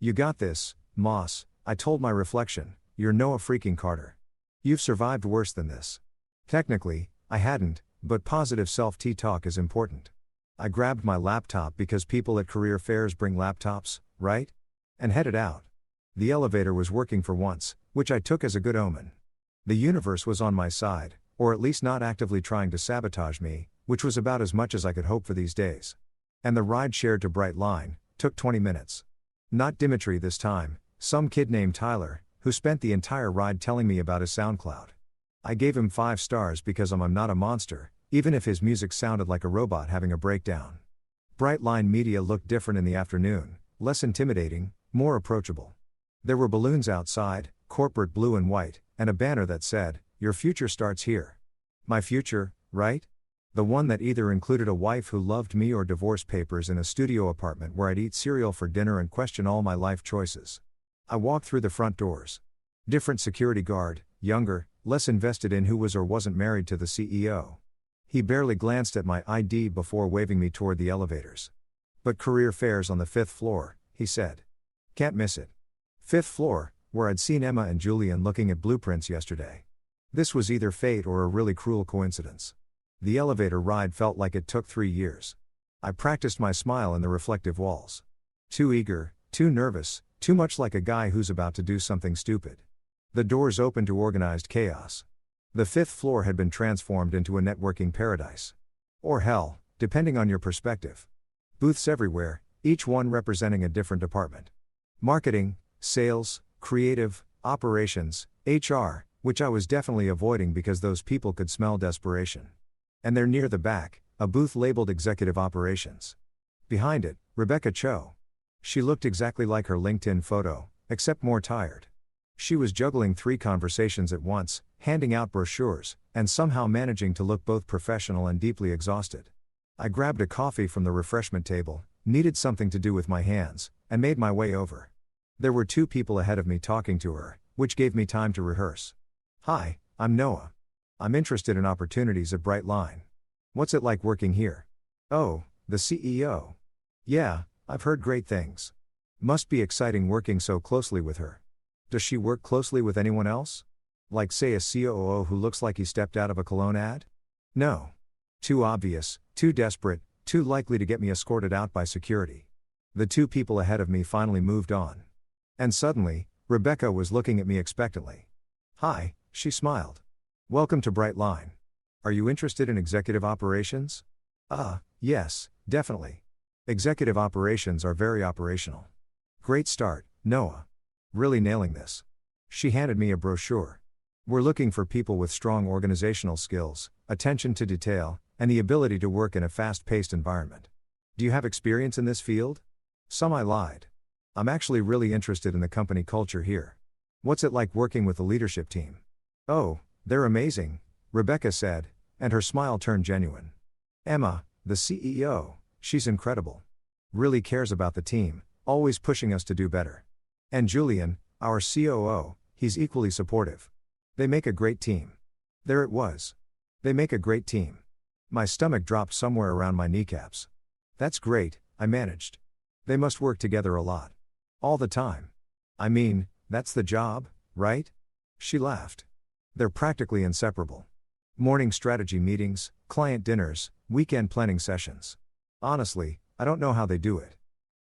You got this, Moss, I told my reflection. You're Noah freaking Carter. You've survived worse than this. Technically, I hadn't, but positive self-talk is important. I grabbed my laptop because people at career fairs bring laptops, right? And headed out. The elevator was working for once, which I took as a good omen. The universe was on my side, or at least not actively trying to sabotage me, which was about as much as I could hope for these days. And the ride shared to Bright Line took 20 minutes. Not Dimitri this time, some kid named Tyler, who spent the entire ride telling me about his SoundCloud. I gave him 5 stars because I'm not a monster, even if his music sounded like a robot having a breakdown. Bright Line Media looked different in the afternoon, less intimidating, more approachable. There were balloons outside, corporate blue and white, and a banner that said, "Your future starts here." My future, right? The one that either included a wife who loved me or divorce papers in a studio apartment where I'd eat cereal for dinner and question all my life choices. I walked through the front doors. Different security guard, younger, less invested in who was or wasn't married to the CEO. He barely glanced at my ID before waving me toward the elevators. But career fairs on the 5th floor, he said. Can't miss it. Fifth floor, where I'd seen Emma and Julian looking at blueprints yesterday. This was either fate or a really cruel coincidence. The elevator ride felt like it took 3 years. I practiced my smile in the reflective walls. Too eager, too nervous, too much like a guy who's about to do something stupid. The doors opened to organized chaos. The fifth floor had been transformed into a networking paradise. Or hell, depending on your perspective. Booths everywhere, each one representing a different department. Marketing, sales, creative, operations, HR, which I was definitely avoiding because those people could smell desperation. And there near the back, a booth labeled Executive Operations. Behind it, Rebecca Cho. She looked exactly like her LinkedIn photo, except more tired. She was juggling 3 conversations at once, handing out brochures, and somehow managing to look both professional and deeply exhausted. I grabbed a coffee from the refreshment table, needed something to do with my hands, and made my way over. There were 2 people ahead of me talking to her, which gave me time to rehearse. Hi, I'm Noah. I'm interested in opportunities at Bright Line. What's it like working here? Oh, the CEO. Yeah, I've heard great things. Must be exciting working so closely with her. Does she work closely with anyone else? Like say a COO who looks like he stepped out of a cologne ad? No. Too obvious, too desperate, too likely to get me escorted out by security. The 2 people ahead of me finally moved on. And suddenly, Rebecca was looking at me expectantly. Hi, she smiled. Welcome to Bright Line. Are you interested in executive operations? Yes, definitely. Executive operations are very operational. Great start, Noah. Really nailing this. She handed me a brochure. We're looking for people with strong organizational skills, attention to detail, and the ability to work in a fast-paced environment. Do you have experience in this field? Some. I lied. I'm actually really interested in the company culture here. What's it like working with the leadership team? Oh, they're amazing, Rebecca said, and her smile turned genuine. Emma, the CEO, she's incredible. Really cares about the team, always pushing us to do better. And Julian, our COO, he's equally supportive. They make a great team. There it was. They make a great team. My stomach dropped somewhere around my kneecaps. That's great, I managed. They must work together a lot. All the time. I mean, that's the job, right? She laughed. They're practically inseparable. Morning strategy meetings, client dinners, weekend planning sessions. Honestly, I don't know how they do it.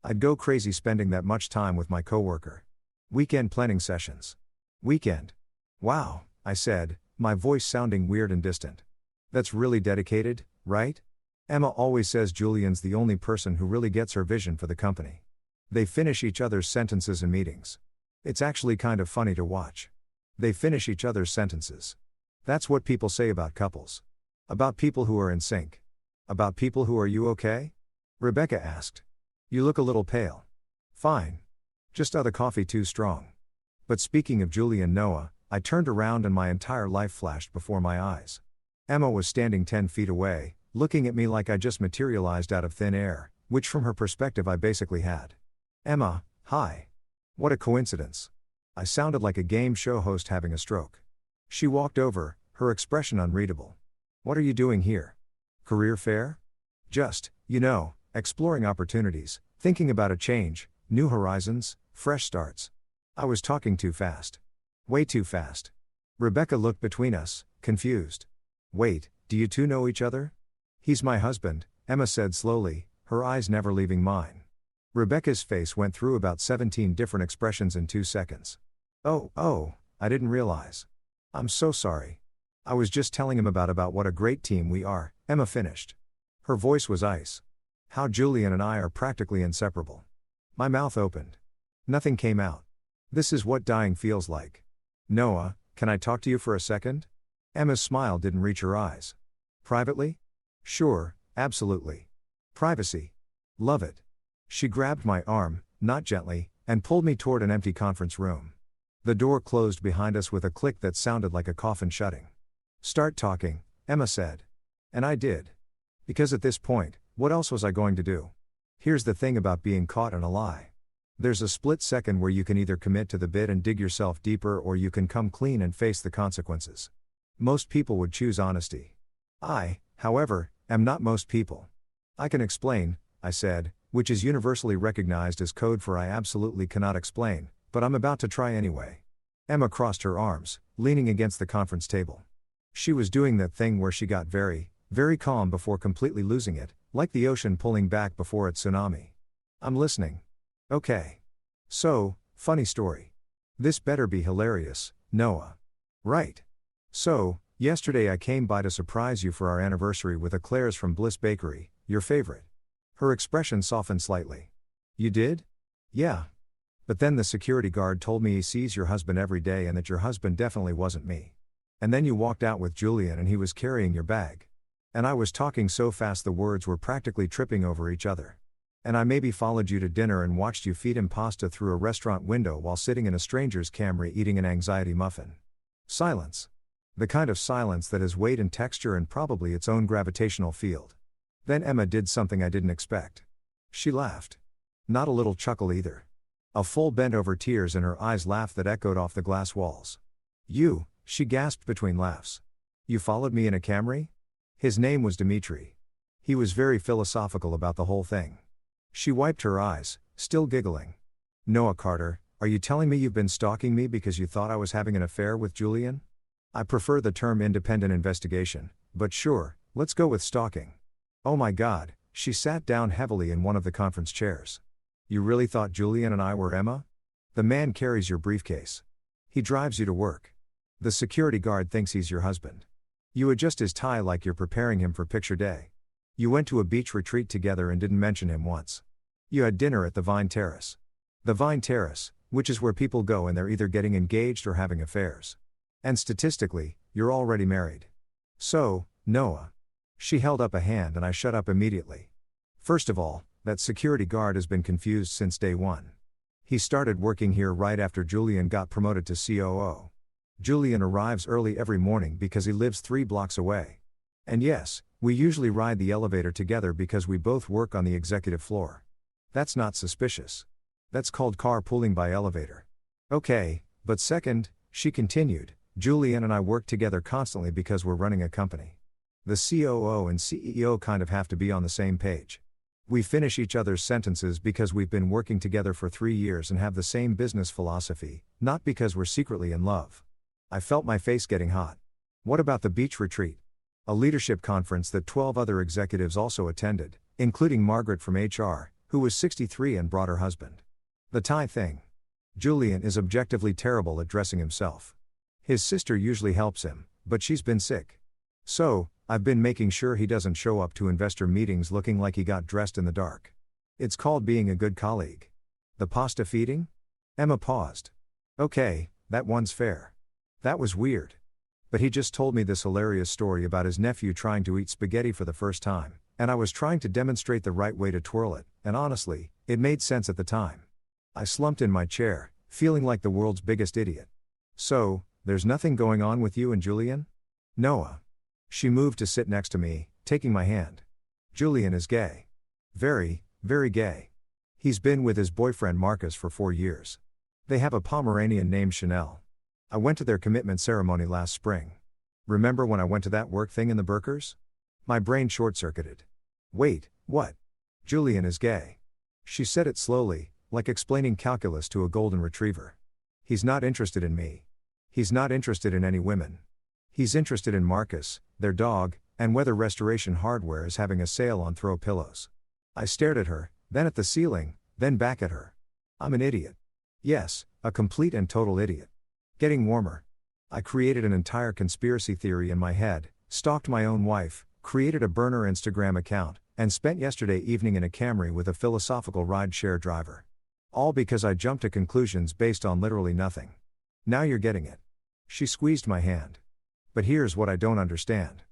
I'd go crazy spending that much time with my coworker. Weekend planning sessions. Weekend. Wow, I said, my voice sounding weird and distant. That's really dedicated, right? Emma always says Julian's the only person who really gets her vision for the company. They finish each other's sentences in meetings. It's actually kind of funny to watch. They finish each other's sentences. That's what people say about couples. About people who are in sync. About people who are you okay? Rebecca asked. You look a little pale. Fine. Just the coffee too strong. But speaking of Julie and Noah, I turned around and my entire life flashed before my eyes. Emma was standing 10 feet away, looking at me like I just materialized out of thin air, which from her perspective I basically had. Emma, hi. What a coincidence. I sounded like a game show host having a stroke. She walked over, her expression unreadable. What are you doing here? Career fair? Just, exploring opportunities, thinking about a change, new horizons, fresh starts. I was talking too fast. Way too fast. Rebecca looked between us, confused. Wait, do you 2 know each other? He's my husband, Emma said slowly, her eyes never leaving mine. Rebecca's face went through about 17 different expressions in 2 seconds. Oh, I didn't realize. I'm so sorry. I was just telling him about what a great team we are, Emma finished. Her voice was ice. How Julian and I are practically inseparable. My mouth opened. Nothing came out. This is what dying feels like. Noah, can I talk to you for a second? Emma's smile didn't reach her eyes. Privately? Sure, absolutely. Privacy. Love it. She grabbed my arm, not gently, and pulled me toward an empty conference room. The door closed behind us with a click that sounded like a coffin shutting. Start talking, Emma said. And I did. Because at this point, what else was I going to do? Here's the thing about being caught in a lie. There's a split second where you can either commit to the bit and dig yourself deeper or you can come clean and face the consequences. Most people would choose honesty. I, however, am not most people. I can explain, I said, which is universally recognized as code for I absolutely cannot explain, but I'm about to try anyway. Emma crossed her arms, leaning against the conference table. She was doing that thing where she got very, very calm before completely losing it, like the ocean pulling back before its tsunami. I'm listening. Okay. So, funny story. This better be hilarious, Noah. Right. So, yesterday I came by to surprise you for our anniversary with eclairs from Bliss Bakery, your favorite. Her expression softened slightly. You did? Yeah. But then the security guard told me he sees your husband every day and that your husband definitely wasn't me. And then you walked out with Julian and he was carrying your bag. And I was talking so fast the words were practically tripping over each other. And I maybe followed you to dinner and watched you feed him pasta through a restaurant window while sitting in a stranger's Camry eating an anxiety muffin. Silence. The kind of silence that has weight and texture and probably its own gravitational field. Then Emma did something I didn't expect. She laughed. Not a little chuckle either. A full bent-over tears in her eyes laugh that echoed off the glass walls. You, she gasped between laughs. You followed me in a Camry? His name was Dimitri. He was very philosophical about the whole thing. She wiped her eyes, still giggling. Noah Carter, are you telling me you've been stalking me because you thought I was having an affair with Julian? I prefer the term independent investigation, but sure, let's go with stalking. Oh my God, she sat down heavily in one of the conference chairs. You really thought Julian and I were Emma? The man carries your briefcase. He drives you to work. The security guard thinks he's your husband. You adjust his tie like you're preparing him for picture day. You went to a beach retreat together and didn't mention him once. You had dinner at the Vine Terrace. The Vine Terrace, which is where people go and they're either getting engaged or having affairs. And statistically, you're already married. So, Noah. She held up a hand and I shut up immediately. First of all, that security guard has been confused since day one. He started working here right after Julian got promoted to COO. Julian arrives early every morning because he lives 3 blocks away. And yes, we usually ride the elevator together because we both work on the executive floor. That's not suspicious. That's called carpooling by elevator. Okay, but second, she continued, Julian and I work together constantly because we're running a company. The COO and CEO kind of have to be on the same page. We finish each other's sentences because we've been working together for 3 years and have the same business philosophy, not because we're secretly in love. I felt my face getting hot. What about the beach retreat? A leadership conference that 12 other executives also attended, including Margaret from HR, who was 63 and brought her husband. The tie thing. Julian is objectively terrible at dressing himself. His sister usually helps him, but she's been sick. So, I've been making sure he doesn't show up to investor meetings looking like he got dressed in the dark. It's called being a good colleague. The pasta feeding? Emma paused. Okay, that one's fair. That was weird. But he just told me this hilarious story about his nephew trying to eat spaghetti for the first time, and I was trying to demonstrate the right way to twirl it, and honestly, it made sense at the time. I slumped in my chair, feeling like the world's biggest idiot. So, there's nothing going on with you and Julian? Noah. She moved to sit next to me, taking my hand. Julian is gay. Very, very gay. He's been with his boyfriend Marcus for 4 years. They have a Pomeranian named Chanel. I went to their commitment ceremony last spring. Remember when I went to that work thing in the Burkers? My brain short-circuited. Wait, what? Julian is gay. She said it slowly, like explaining calculus to a golden retriever. He's not interested in me. He's not interested in any women. He's interested in Marcus, their dog, and whether Restoration Hardware is having a sale on throw pillows. I stared at her, then at the ceiling, then back at her. I'm an idiot. Yes, a complete and total idiot. Getting warmer. I created an entire conspiracy theory in my head, stalked my own wife, created a burner Instagram account, and spent yesterday evening in a Camry with a philosophical ride-share driver. All because I jumped to conclusions based on literally nothing. Now you're getting it. She squeezed my hand. But here's what I don't understand.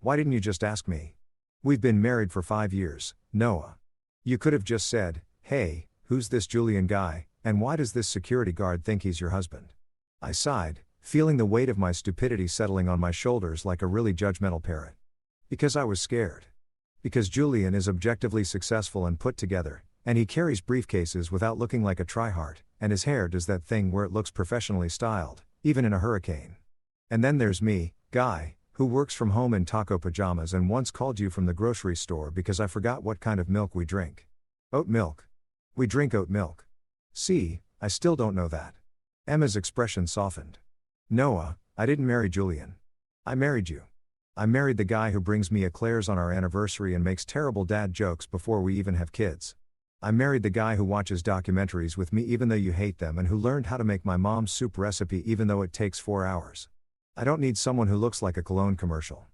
Why didn't you just ask me? We've been married for 5 years, Noah. You could have just said, hey, who's this Julian guy, and why does this security guard think he's your husband? I sighed, feeling the weight of my stupidity settling on my shoulders like a really judgmental parrot. Because I was scared. Because Julian is objectively successful and put together, and he carries briefcases without looking like a tryhard, and his hair does that thing where it looks professionally styled, even in a hurricane. And then there's me, Guy, who works from home in taco pajamas and once called you from the grocery store because I forgot what kind of milk we drink. Oat milk. We drink oat milk. See, I still don't know that. Emma's expression softened. Noah, I didn't marry Julian. I married you. I married the guy who brings me eclairs on our anniversary and makes terrible dad jokes before we even have kids. I married the guy who watches documentaries with me even though you hate them and who learned how to make my mom's soup recipe even though it takes 4 hours. I don't need someone who looks like a cologne commercial.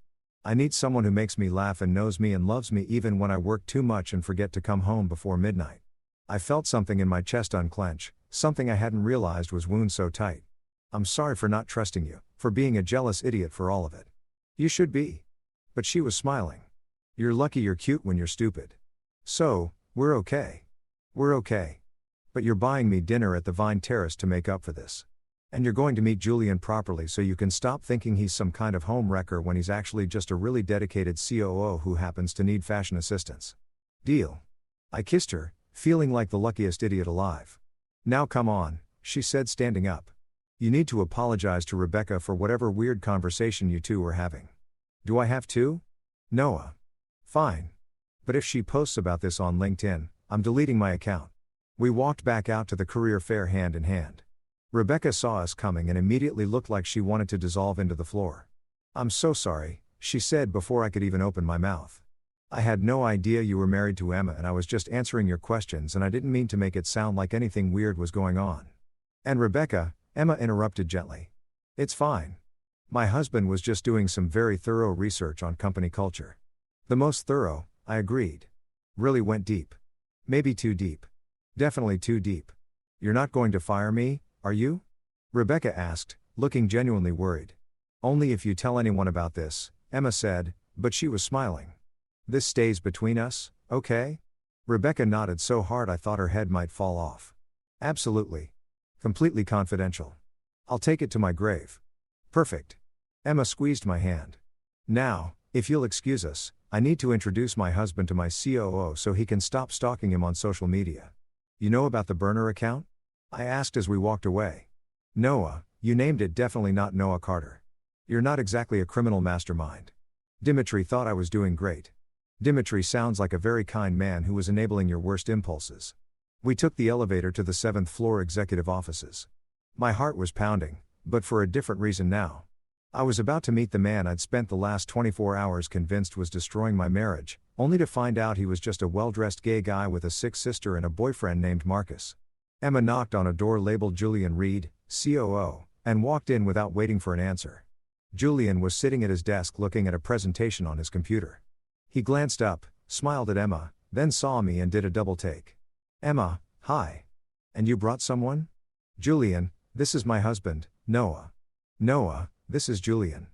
I need someone who makes me laugh and knows me and loves me even when I work too much and forget to come home before midnight. I felt something in my chest unclench, something I hadn't realized was wound so tight. I'm sorry for not trusting you, for being a jealous idiot for all of it. You should be. But she was smiling. You're lucky you're cute when you're stupid. So, we're okay. We're okay. But you're buying me dinner at the Vine Terrace to make up for this. And you're going to meet Julian properly so you can stop thinking he's some kind of home wrecker when he's actually just a really dedicated COO who happens to need fashion assistance. Deal. I kissed her, feeling like the luckiest idiot alive. Now come on, she said standing up. You need to apologize to Rebecca for whatever weird conversation you two were having. Do I have to? Noah. Fine. But if she posts about this on LinkedIn, I'm deleting my account. We walked back out to the career fair hand in hand. Rebecca saw us coming and immediately looked like she wanted to dissolve into the floor. I'm so sorry, she said before I could even open my mouth. I had no idea you were married to Emma and I was just answering your questions and I didn't mean to make it sound like anything weird was going on. And Rebecca, Emma interrupted gently. It's fine. My husband was just doing some very thorough research on company culture. The most thorough, I agreed. Really went deep. Maybe too deep. Definitely too deep. You're not going to fire me, are you? Rebecca asked, looking genuinely worried. Only if you tell anyone about this, Emma said, but she was smiling. This stays between us, okay? Rebecca nodded so hard I thought her head might fall off. Absolutely. Completely confidential. I'll take it to my grave. Perfect. Emma squeezed my hand. Now, if you'll excuse us, I need to introduce my husband to my COO so he can stop stalking him on social media. You know about the burner account? I asked as we walked away. Noah, you named it, definitely not Noah Carter. You're not exactly a criminal mastermind. Dimitri thought I was doing great. Dimitri sounds like a very kind man who was enabling your worst impulses. We took the elevator to the 7th floor executive offices. My heart was pounding, but for a different reason now. I was about to meet the man I'd spent the last 24 hours convinced was destroying my marriage, only to find out he was just a well-dressed gay guy with a sick sister and a boyfriend named Marcus. Emma knocked on a door labeled Julian Reed, COO, and walked in without waiting for an answer. Julian was sitting at his desk looking at a presentation on his computer. He glanced up, smiled at Emma, then saw me and did a double take. Emma, hi. And you brought someone? Julian, this is my husband, Noah. Noah, this is Julian.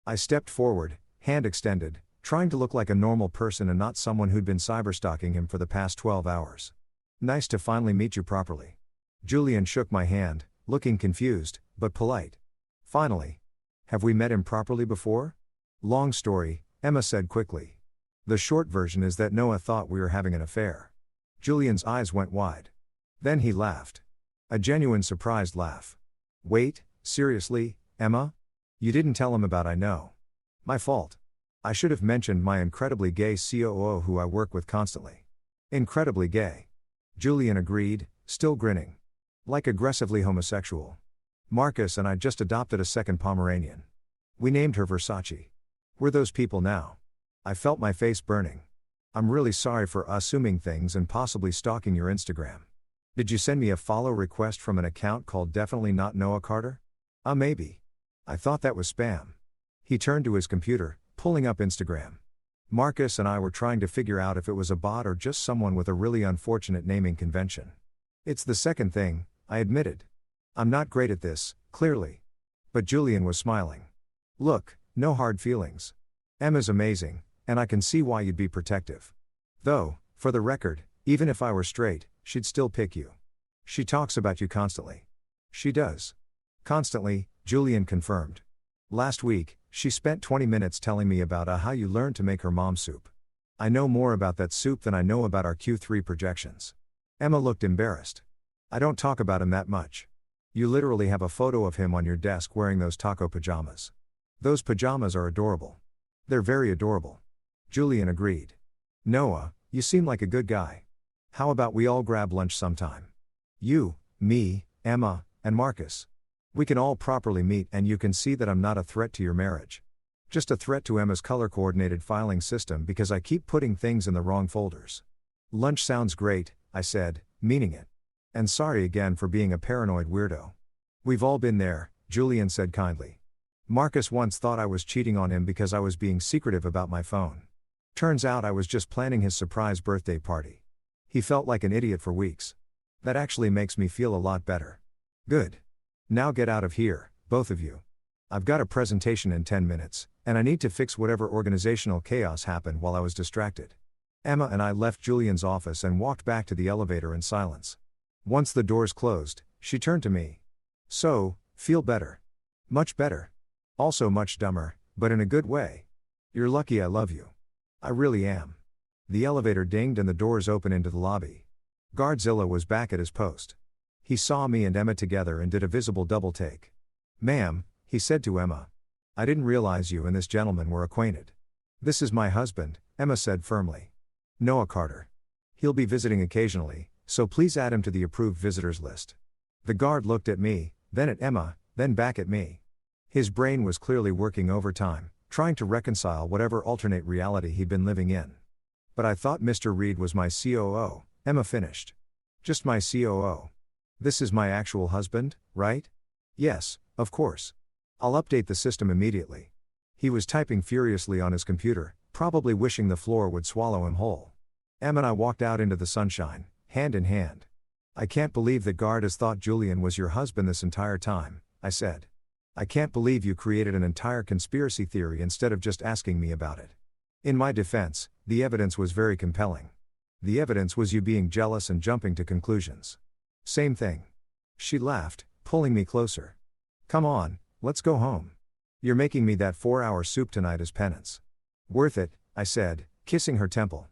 I stepped forward, hand extended, trying to look like a normal person and not someone who'd been cyberstalking him for the past 12 hours. Nice to finally meet you properly. Julian shook my hand, looking confused, but polite. Finally. Have we met improperly before? Long story, Emma said quickly. The short version is that Noah thought we were having an affair. Julian's eyes went wide. Then he laughed. A genuine surprised laugh. Wait, seriously, Emma? You didn't tell him about I know. My fault. I should have mentioned my incredibly gay COO who I work with constantly. Incredibly gay. Julian agreed, still grinning. Like aggressively homosexual. Marcus and I just adopted a second Pomeranian. We named her Versace. We're those people now. I felt my face burning. I'm really sorry for assuming things and possibly stalking your Instagram. Did you send me a follow request from an account called Definitely Not Noah Carter? Maybe. I thought that was spam. He turned to his computer, pulling up Instagram. Marcus and I were trying to figure out if it was a bot or just someone with a really unfortunate naming convention. It's the second thing, I admitted. I'm not great at this, clearly. But Julian was smiling. Look, no hard feelings. Emma's amazing, and I can see why you'd be protective. Though, for the record, even if I were straight, she'd still pick you. She talks about you constantly. She does. Constantly, Julian confirmed. Last week, she spent 20 minutes telling me about how you learned to make her mom's soup. I know more about that soup than I know about our Q3 projections. Emma looked embarrassed. I don't talk about him that much. You literally have a photo of him on your desk wearing those taco pajamas. Those pajamas are adorable. They're very adorable. Julian agreed. Noah, you seem like a good guy. How about we all grab lunch sometime? You, me, Emma, and Marcus. We can all properly meet and you can see that I'm not a threat to your marriage. Just a threat to Emma's color-coordinated filing system because I keep putting things in the wrong folders. Lunch sounds great, I said, meaning it. And sorry again for being a paranoid weirdo. We've all been there, Julian said kindly. Marcus once thought I was cheating on him because I was being secretive about my phone. Turns out I was just planning his surprise birthday party. He felt like an idiot for weeks. That actually makes me feel a lot better. Good. Now get out of here, both of you. I've got a presentation in 10 minutes, and I need to fix whatever organizational chaos happened while I was distracted. Emma and I left Julian's office and walked back to the elevator in silence. Once the doors closed, she turned to me. So, feel better? Much better. Also much dumber, but in a good way. You're lucky I love you. I really am. The elevator dinged and the doors opened into the lobby. Guardzilla was back at his post. He saw me and Emma together and did a visible double take. Ma'am, he said to Emma. I didn't realize you and this gentleman were acquainted. This is my husband, Emma said firmly. Noah Carter. He'll be visiting occasionally, so please add him to the approved visitors list. The guard looked at me, then at Emma, then back at me. His brain was clearly working overtime, trying to reconcile whatever alternate reality he'd been living in. But I thought Mr. Reed was my COO, Emma finished. Just my COO. This is my actual husband, right? Yes, of course. I'll update the system immediately. He was typing furiously on his computer, probably wishing the floor would swallow him whole. Em and I walked out into the sunshine, hand in hand. I can't believe that Guard has thought Julian was your husband this entire time, I said. I can't believe you created an entire conspiracy theory instead of just asking me about it. In my defense, the evidence was very compelling. The evidence was you being jealous and jumping to conclusions. Same thing. She laughed, pulling me closer. Come on, let's go home. You're making me that 4-hour soup tonight as penance. Worth it, I said, kissing her temple.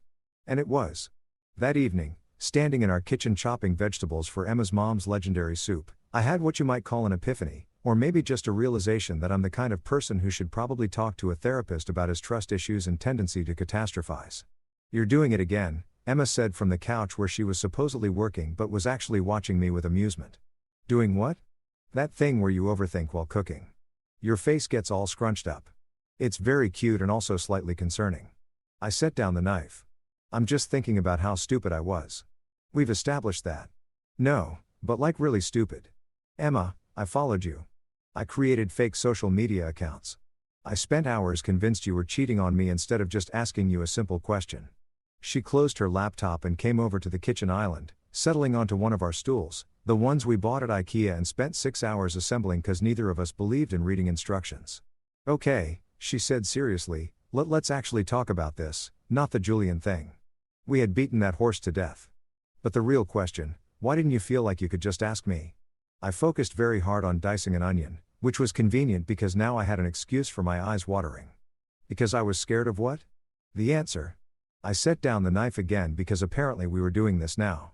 And it was. That evening, standing in our kitchen chopping vegetables for Emma's mom's legendary soup, I had what you might call an epiphany, or maybe just a realization that I'm the kind of person who should probably talk to a therapist about his trust issues and tendency to catastrophize. You're doing it again, Emma said from the couch where she was supposedly working but was actually watching me with amusement. Doing what? That thing where you overthink while cooking. Your face gets all scrunched up. It's very cute and also slightly concerning. I set down the knife. I'm just thinking about how stupid I was. We've established that. No, but like really stupid. Emma, I followed you. I created fake social media accounts. I spent hours convinced you were cheating on me instead of just asking you a simple question. She closed her laptop and came over to the kitchen island, settling onto one of our stools, the ones we bought at IKEA and spent 6 hours assembling because neither of us believed in reading instructions. Okay, she said seriously, let's actually talk about this, not the Julian thing. We had beaten that horse to death. But the real question, why didn't you feel like you could just ask me? I focused very hard on dicing an onion, which was convenient because now I had an excuse for my eyes watering. Because I was scared of what? The answer. I set down the knife again because apparently we were doing this now.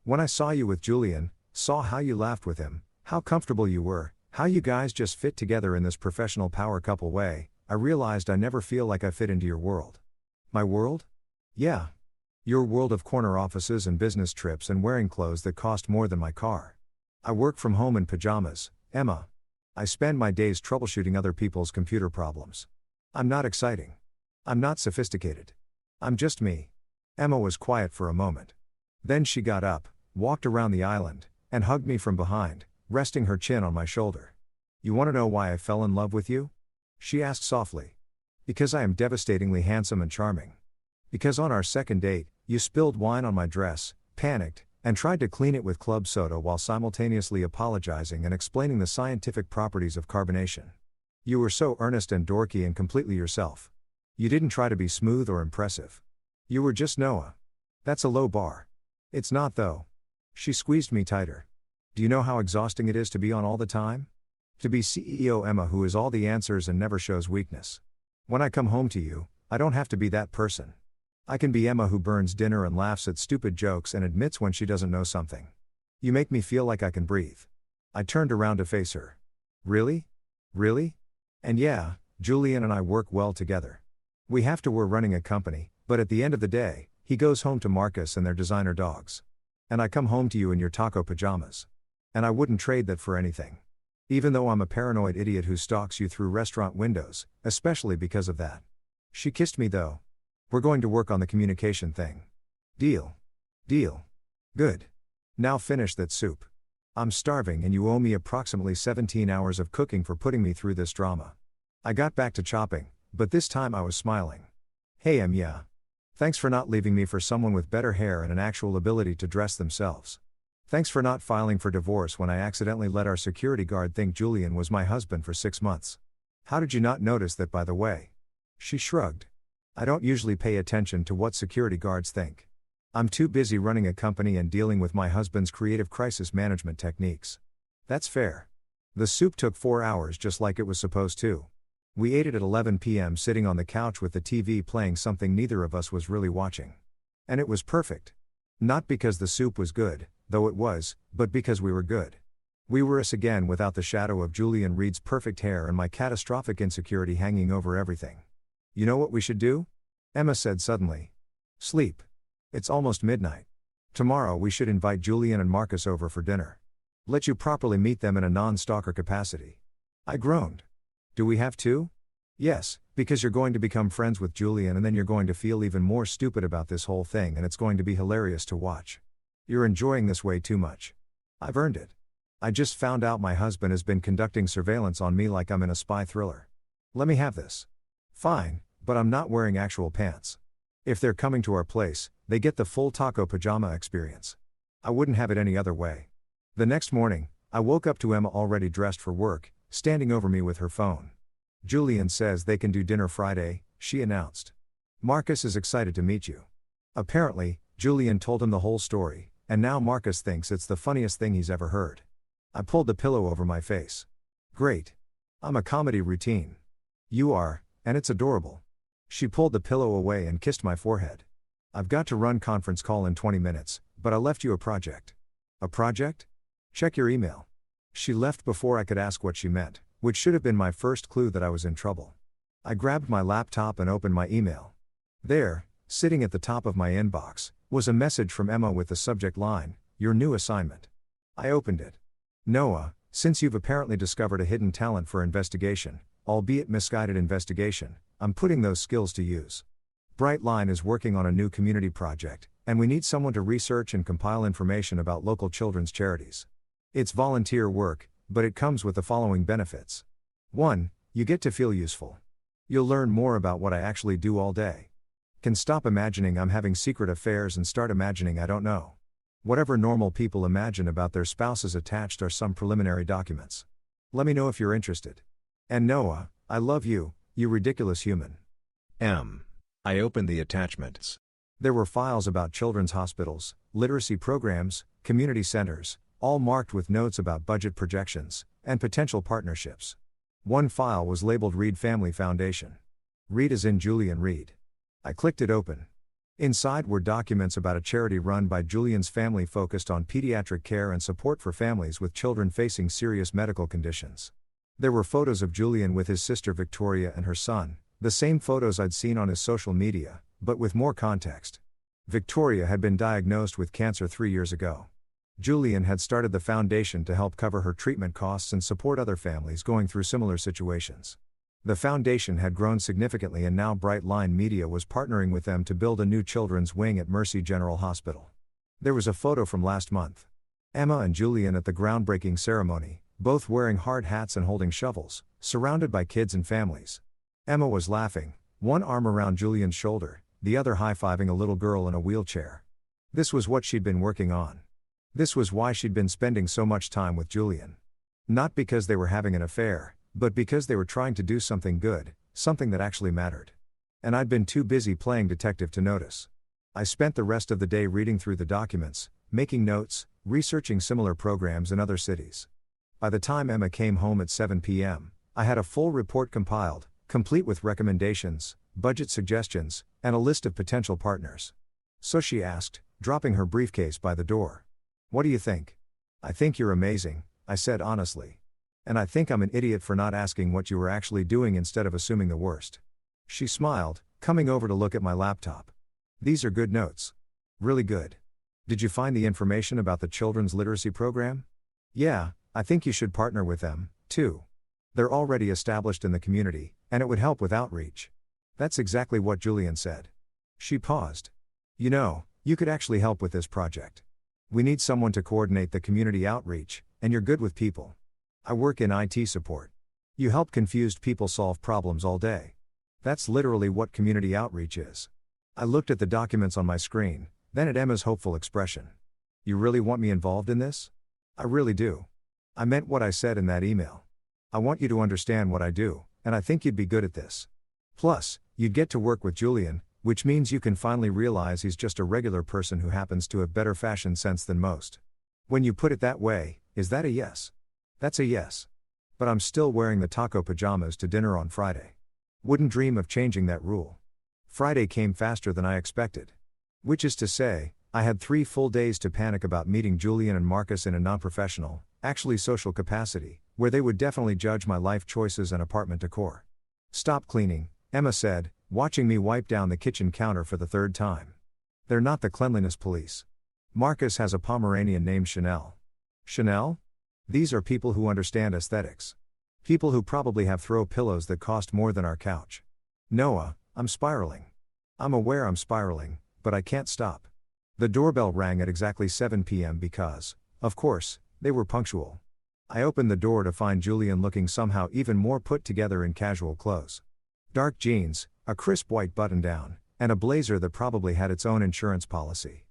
When I saw you with Julian, saw how you laughed with him, how comfortable you were, how you guys just fit together in this professional power couple way, I realized I never feel like I fit into your world. My world? Yeah. Your world of corner offices and business trips and wearing clothes that cost more than my car. I work from home in pajamas, Emma. I spend my days troubleshooting other people's computer problems. I'm not exciting. I'm not sophisticated. I'm just me. Emma was quiet for a moment. Then she got up, walked around the island, and hugged me from behind, resting her chin on my shoulder. You want to know why I fell in love with you? She asked softly. Because I am devastatingly handsome and charming. Because on our second date, you spilled wine on my dress, panicked, and tried to clean it with club soda while simultaneously apologizing and explaining the scientific properties of carbonation. You were so earnest and dorky and completely yourself. You didn't try to be smooth or impressive. You were just Noah. That's a low bar. It's not though. She squeezed me tighter. Do you know how exhausting it is to be on all the time? To be CEO Emma who is all the answers and never shows weakness. When I come home to you, I don't have to be that person. I can be Emma who burns dinner and laughs at stupid jokes and admits when she doesn't know something. You make me feel like I can breathe. I turned around to face her. Really? Really? And yeah, Julian and I work well together. We have to, we're running a company, but at the end of the day, He goes home to Marcus and their designer dogs. And I come home to you in your taco pajamas. And I wouldn't trade that for anything. Even though I'm a paranoid idiot who stalks you through restaurant windows, especially because of that. She kissed me though. We're going to work on the communication thing. Deal. Deal. Good. Now finish that soup. I'm starving and you owe me approximately 17 hours of cooking for putting me through this drama. I got back to chopping, but this time I was smiling. Hey yeah. Thanks for not leaving me for someone with better hair and an actual ability to dress themselves. Thanks for not filing for divorce when I accidentally let our security guard think Julian was my husband for 6 months. How did you not notice that, by the way? She shrugged. I don't usually pay attention to what security guards think. I'm too busy running a company and dealing with my husband's creative crisis management techniques. That's fair. The soup took 4 hours just like it was supposed to. We ate it at 11 p.m. sitting on the couch with the TV playing something neither of us was really watching. And it was perfect. Not because the soup was good, though it was, but because we were good. We were us again without the shadow of Julian Reed's perfect hair and my catastrophic insecurity hanging over everything. You know what we should do? Emma said suddenly. Sleep. It's almost midnight. Tomorrow we should invite Julian and Marcus over for dinner. Let you properly meet them in a non-stalker capacity. I groaned. Do we have to? Yes, because you're going to become friends with Julian and then you're going to feel even more stupid about this whole thing and it's going to be hilarious to watch. You're enjoying this way too much. I've earned it. I just found out my husband has been conducting surveillance on me like I'm in a spy thriller. Let me have this. Fine, but I'm not wearing actual pants. If they're coming to our place, they get the full taco pajama experience. I wouldn't have it any other way. The next morning, I woke up to Emma already dressed for work, standing over me with her phone. Julian says they can do dinner Friday, she announced. Marcus is excited to meet you. Apparently, Julian told him the whole story, and now Marcus thinks it's the funniest thing he's ever heard. I pulled the pillow over my face. Great. I'm a comedy routine. You are, and it's adorable. She pulled the pillow away and kissed my forehead. I've got to run conference call in 20 minutes, but I left you a project. A project? Check your email. She left before I could ask what she meant, which should have been my first clue that I was in trouble. I grabbed my laptop and opened my email. There, sitting at the top of my inbox, was a message from Emma with the subject line, "Your new assignment." I opened it. Noah, since you've apparently discovered a hidden talent for investigation, albeit misguided investigation, I'm putting those skills to use. Brightline is working on a new community project, and we need someone to research and compile information about local children's charities. It's volunteer work, but it comes with the following benefits. 1. You get to feel useful. You'll learn more about what I actually do all day. Can stop imagining I'm having secret affairs and start imagining I don't know. Whatever normal people imagine about their spouses attached are some preliminary documents. Let me know if you're interested. And Noah, I love you, you ridiculous human. I opened the attachments. There were files about children's hospitals, literacy programs, community centers, all marked with notes about budget projections, and potential partnerships. One file was labeled Reed Family Foundation. Reed as in Julian Reed. I clicked it open. Inside were documents about a charity run by Julian's family focused on pediatric care and support for families with children facing serious medical conditions. There were photos of Julian with his sister Victoria and her son, the same photos I'd seen on his social media, but with more context. Victoria had been diagnosed with cancer 3 years ago. Julian had started the foundation to help cover her treatment costs and support other families going through similar situations. The foundation had grown significantly and now Brightline Media was partnering with them to build a new children's wing at Mercy General Hospital. There was a photo from last month. Emma and Julian at the groundbreaking ceremony, both wearing hard hats and holding shovels, surrounded by kids and families. Emma was laughing, one arm around Julian's shoulder, the other high-fiving a little girl in a wheelchair. This was what she'd been working on. This was why she'd been spending so much time with Julian. Not because they were having an affair, but because they were trying to do something good, something that actually mattered. And I'd been too busy playing detective to notice. I spent the rest of the day reading through the documents, making notes, researching similar programs in other cities. By the time Emma came home at 7 p.m., I had a full report compiled, complete with recommendations, budget suggestions, and a list of potential partners. So she asked, dropping her briefcase by the door. What do you think? I think you're amazing, I said honestly. And I think I'm an idiot for not asking what you were actually doing instead of assuming the worst. She smiled, coming over to look at my laptop. These are good notes. Really good. Did you find the information about the children's literacy program? Yeah, I think you should partner with them, too. They're already established in the community, and it would help with outreach. That's exactly what Julian said. She paused. You know, you could actually help with this project. We need someone to coordinate the community outreach, and you're good with people. I work in IT support. You help confused people solve problems all day. That's literally what community outreach is. I looked at the documents on my screen, then at Emma's hopeful expression. You really want me involved in this? I really do. I meant what I said in that email. I want you to understand what I do, and I think you'd be good at this. Plus, you'd get to work with Julian, which means you can finally realize he's just a regular person who happens to have better fashion sense than most. When you put it that way, is that a yes? That's a yes. But I'm still wearing the taco pajamas to dinner on Friday. Wouldn't dream of changing that rule. Friday came faster than I expected. Which is to say, I had 3 full days to panic about meeting Julian and Marcus in a non-professional, actually social capacity, where they would definitely judge my life choices and apartment decor. Stop cleaning, Emma said, watching me wipe down the kitchen counter for the 3rd time. They're not the cleanliness police. Marcus has a Pomeranian named Chanel. Chanel? These are people who understand aesthetics. People who probably have throw pillows that cost more than our couch. Noah, I'm spiraling. I'm aware I'm spiraling, but I can't stop. The doorbell rang at exactly 7 p.m. because, of course, they were punctual. I opened the door to find Julian looking somehow even more put together in casual clothes. Dark jeans, a crisp white button-down, and a blazer that probably had its own insurance policy.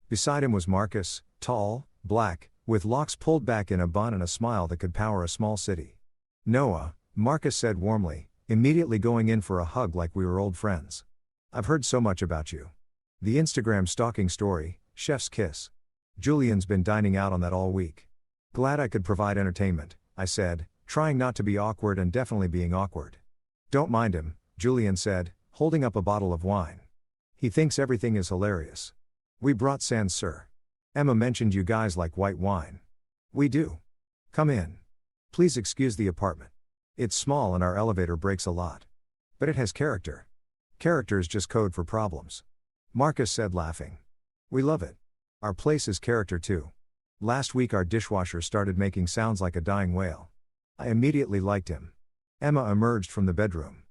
Beside him was Marcus, tall, black, with locks pulled back in a bun and a smile that could power a small city. Noah, Marcus said warmly, immediately going in for a hug like we were old friends. I've heard so much about you. The Instagram stalking story, chef's kiss. Julian's been dining out on that all week. Glad I could provide entertainment, I said, trying not to be awkward and definitely being awkward. Don't mind him, Julian said, holding up a bottle of wine. He thinks everything is hilarious. We brought Sans Sur. Emma mentioned you guys like white wine. We do. Come in. Please excuse the apartment. It's small and our elevator breaks a lot. But it has character. Character is just code for problems. Marcus said laughing. We love it. Our place is character too. Last week our dishwasher started making sounds like a dying whale. I immediately liked him. Emma emerged from the bedroom,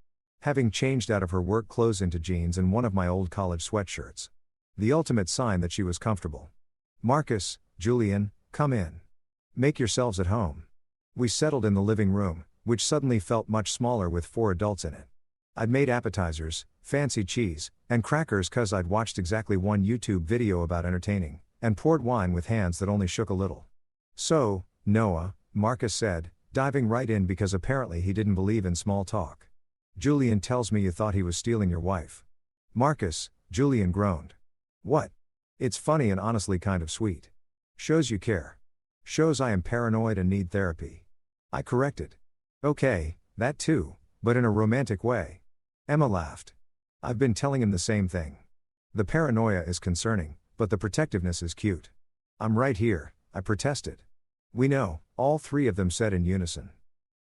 having changed out of her work clothes into jeans and one of my old college sweatshirts. The ultimate sign that she was comfortable. Marcus, Julian, come in. Make yourselves at home. We settled in the living room, which suddenly felt much smaller with 4 adults in it. I'd made appetizers, fancy cheese, and crackers cause I'd watched exactly one YouTube video about entertaining, and poured wine with hands that only shook a little. So, Noah, Marcus said, diving right in because apparently he didn't believe in small talk. Julian tells me you thought he was stealing your wife. Marcus, Julian groaned. What? It's funny and honestly kind of sweet. Shows you care. Shows I am paranoid and need therapy. I corrected. Okay, that too, but in a romantic way. Emma laughed. I've been telling him the same thing. The paranoia is concerning, but the protectiveness is cute. I'm right here, I protested. We know, all 3 of them said in unison.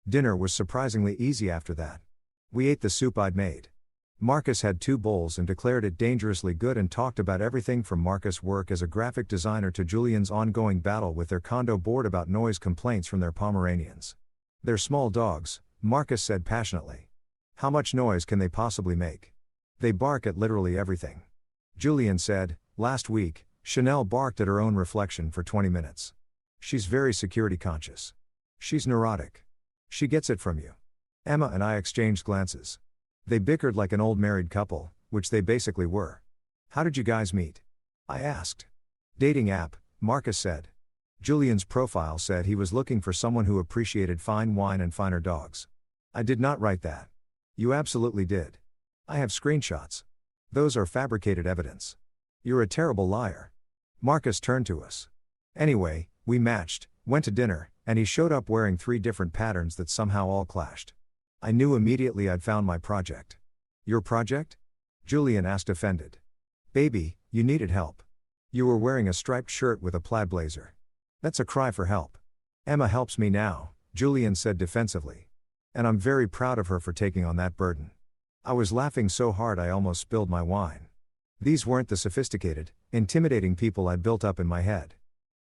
Dinner was surprisingly easy after that. We ate the soup I'd made. Marcus had 2 bowls and declared it dangerously good and talked about everything from Marcus' work as a graphic designer to Julian's ongoing battle with their condo board about noise complaints from their Pomeranians. They're small dogs, Marcus said passionately. How much noise can they possibly make? They bark at literally everything. Julian said, last week, Chanel barked at her own reflection for 20 minutes. She's very security conscious. She's neurotic. She gets it from you. Emma and I exchanged glances. They bickered like an old married couple, which they basically were. How did you guys meet? I asked. Dating app, Marcus said. Julian's profile said he was looking for someone who appreciated fine wine and finer dogs. I did not write that. You absolutely did. I have screenshots. Those are fabricated evidence. You're a terrible liar. Marcus turned to us. Anyway, we matched, went to dinner, and he showed up wearing 3 different patterns that somehow all clashed. I knew immediately I'd found my project. Your project? Julian asked offended. Baby, you needed help. You were wearing a striped shirt with a plaid blazer. That's a cry for help. Emma helps me now, Julian said defensively. And I'm very proud of her for taking on that burden. I was laughing so hard I almost spilled my wine. These weren't the sophisticated, intimidating people I'd built up in my head.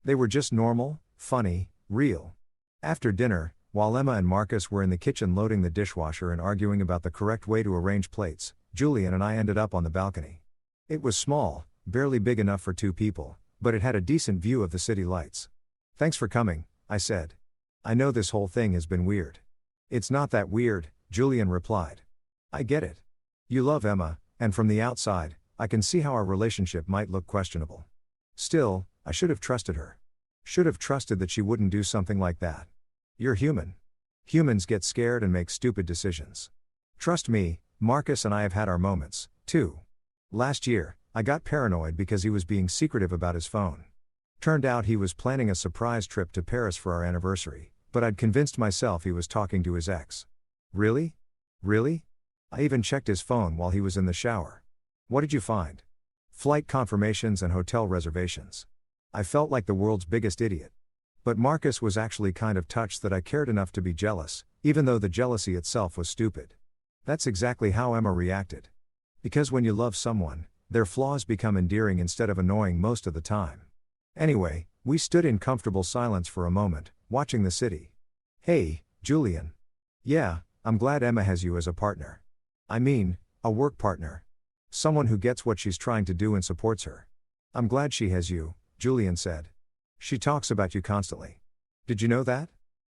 They were just normal, funny, real. After dinner, while Emma and Marcus were in the kitchen loading the dishwasher and arguing about the correct way to arrange plates, Julian and I ended up on the balcony. It was small, barely big enough for 2 people, but it had a decent view of the city lights. "Thanks for coming," I said. "I know this whole thing has been weird." "It's not that weird," Julian replied. "I get it. You love Emma, and from the outside, I can see how our relationship might look questionable. Still, I should have trusted her. Should have trusted that she wouldn't do something like that. You're human. Humans get scared and make stupid decisions. Trust me, Marcus and I have had our moments, too. Last year, I got paranoid because he was being secretive about his phone. Turned out he was planning a surprise trip to Paris for our anniversary, but I'd convinced myself he was talking to his ex." "Really? Really?" "I even checked his phone while he was in the shower." "What did you find?" "Flight confirmations and hotel reservations." I felt like the world's biggest idiot. But Marcus was actually kind of touched that I cared enough to be jealous, even though the jealousy itself was stupid. That's exactly how Emma reacted. Because when you love someone, their flaws become endearing instead of annoying most of the time. Anyway, we stood in comfortable silence for a moment, watching the city. "Hey, Julian. Yeah, I'm glad Emma has you as a partner. I mean, a work partner. Someone who gets what she's trying to do and supports her." "I'm glad she has you," Julian said. "She talks about you constantly." "Did you know that?"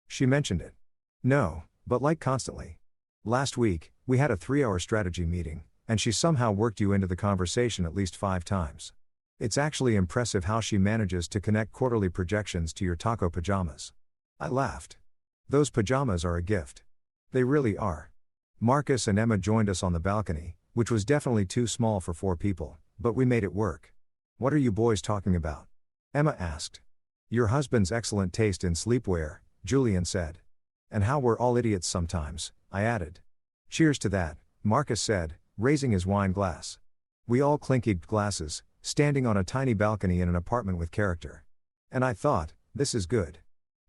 "She mentioned it." "No, but like constantly. Last week, we had a 3-hour strategy meeting, and she somehow worked you into the conversation at least 5 times. It's actually impressive how she manages to connect quarterly projections to your taco pajamas." I laughed. "Those pajamas are a gift. They really are." Marcus and Emma joined us on the balcony, which was definitely too small for 4 people, but we made it work. "What are you boys talking about?" Emma asked. "Your husband's excellent taste in sleepwear," Julian said. "And how we're all idiots sometimes," I added. "Cheers to that," Marcus said, raising his wine glass. We all clinked glasses, standing on a tiny balcony in an apartment with character. And I thought, this is good.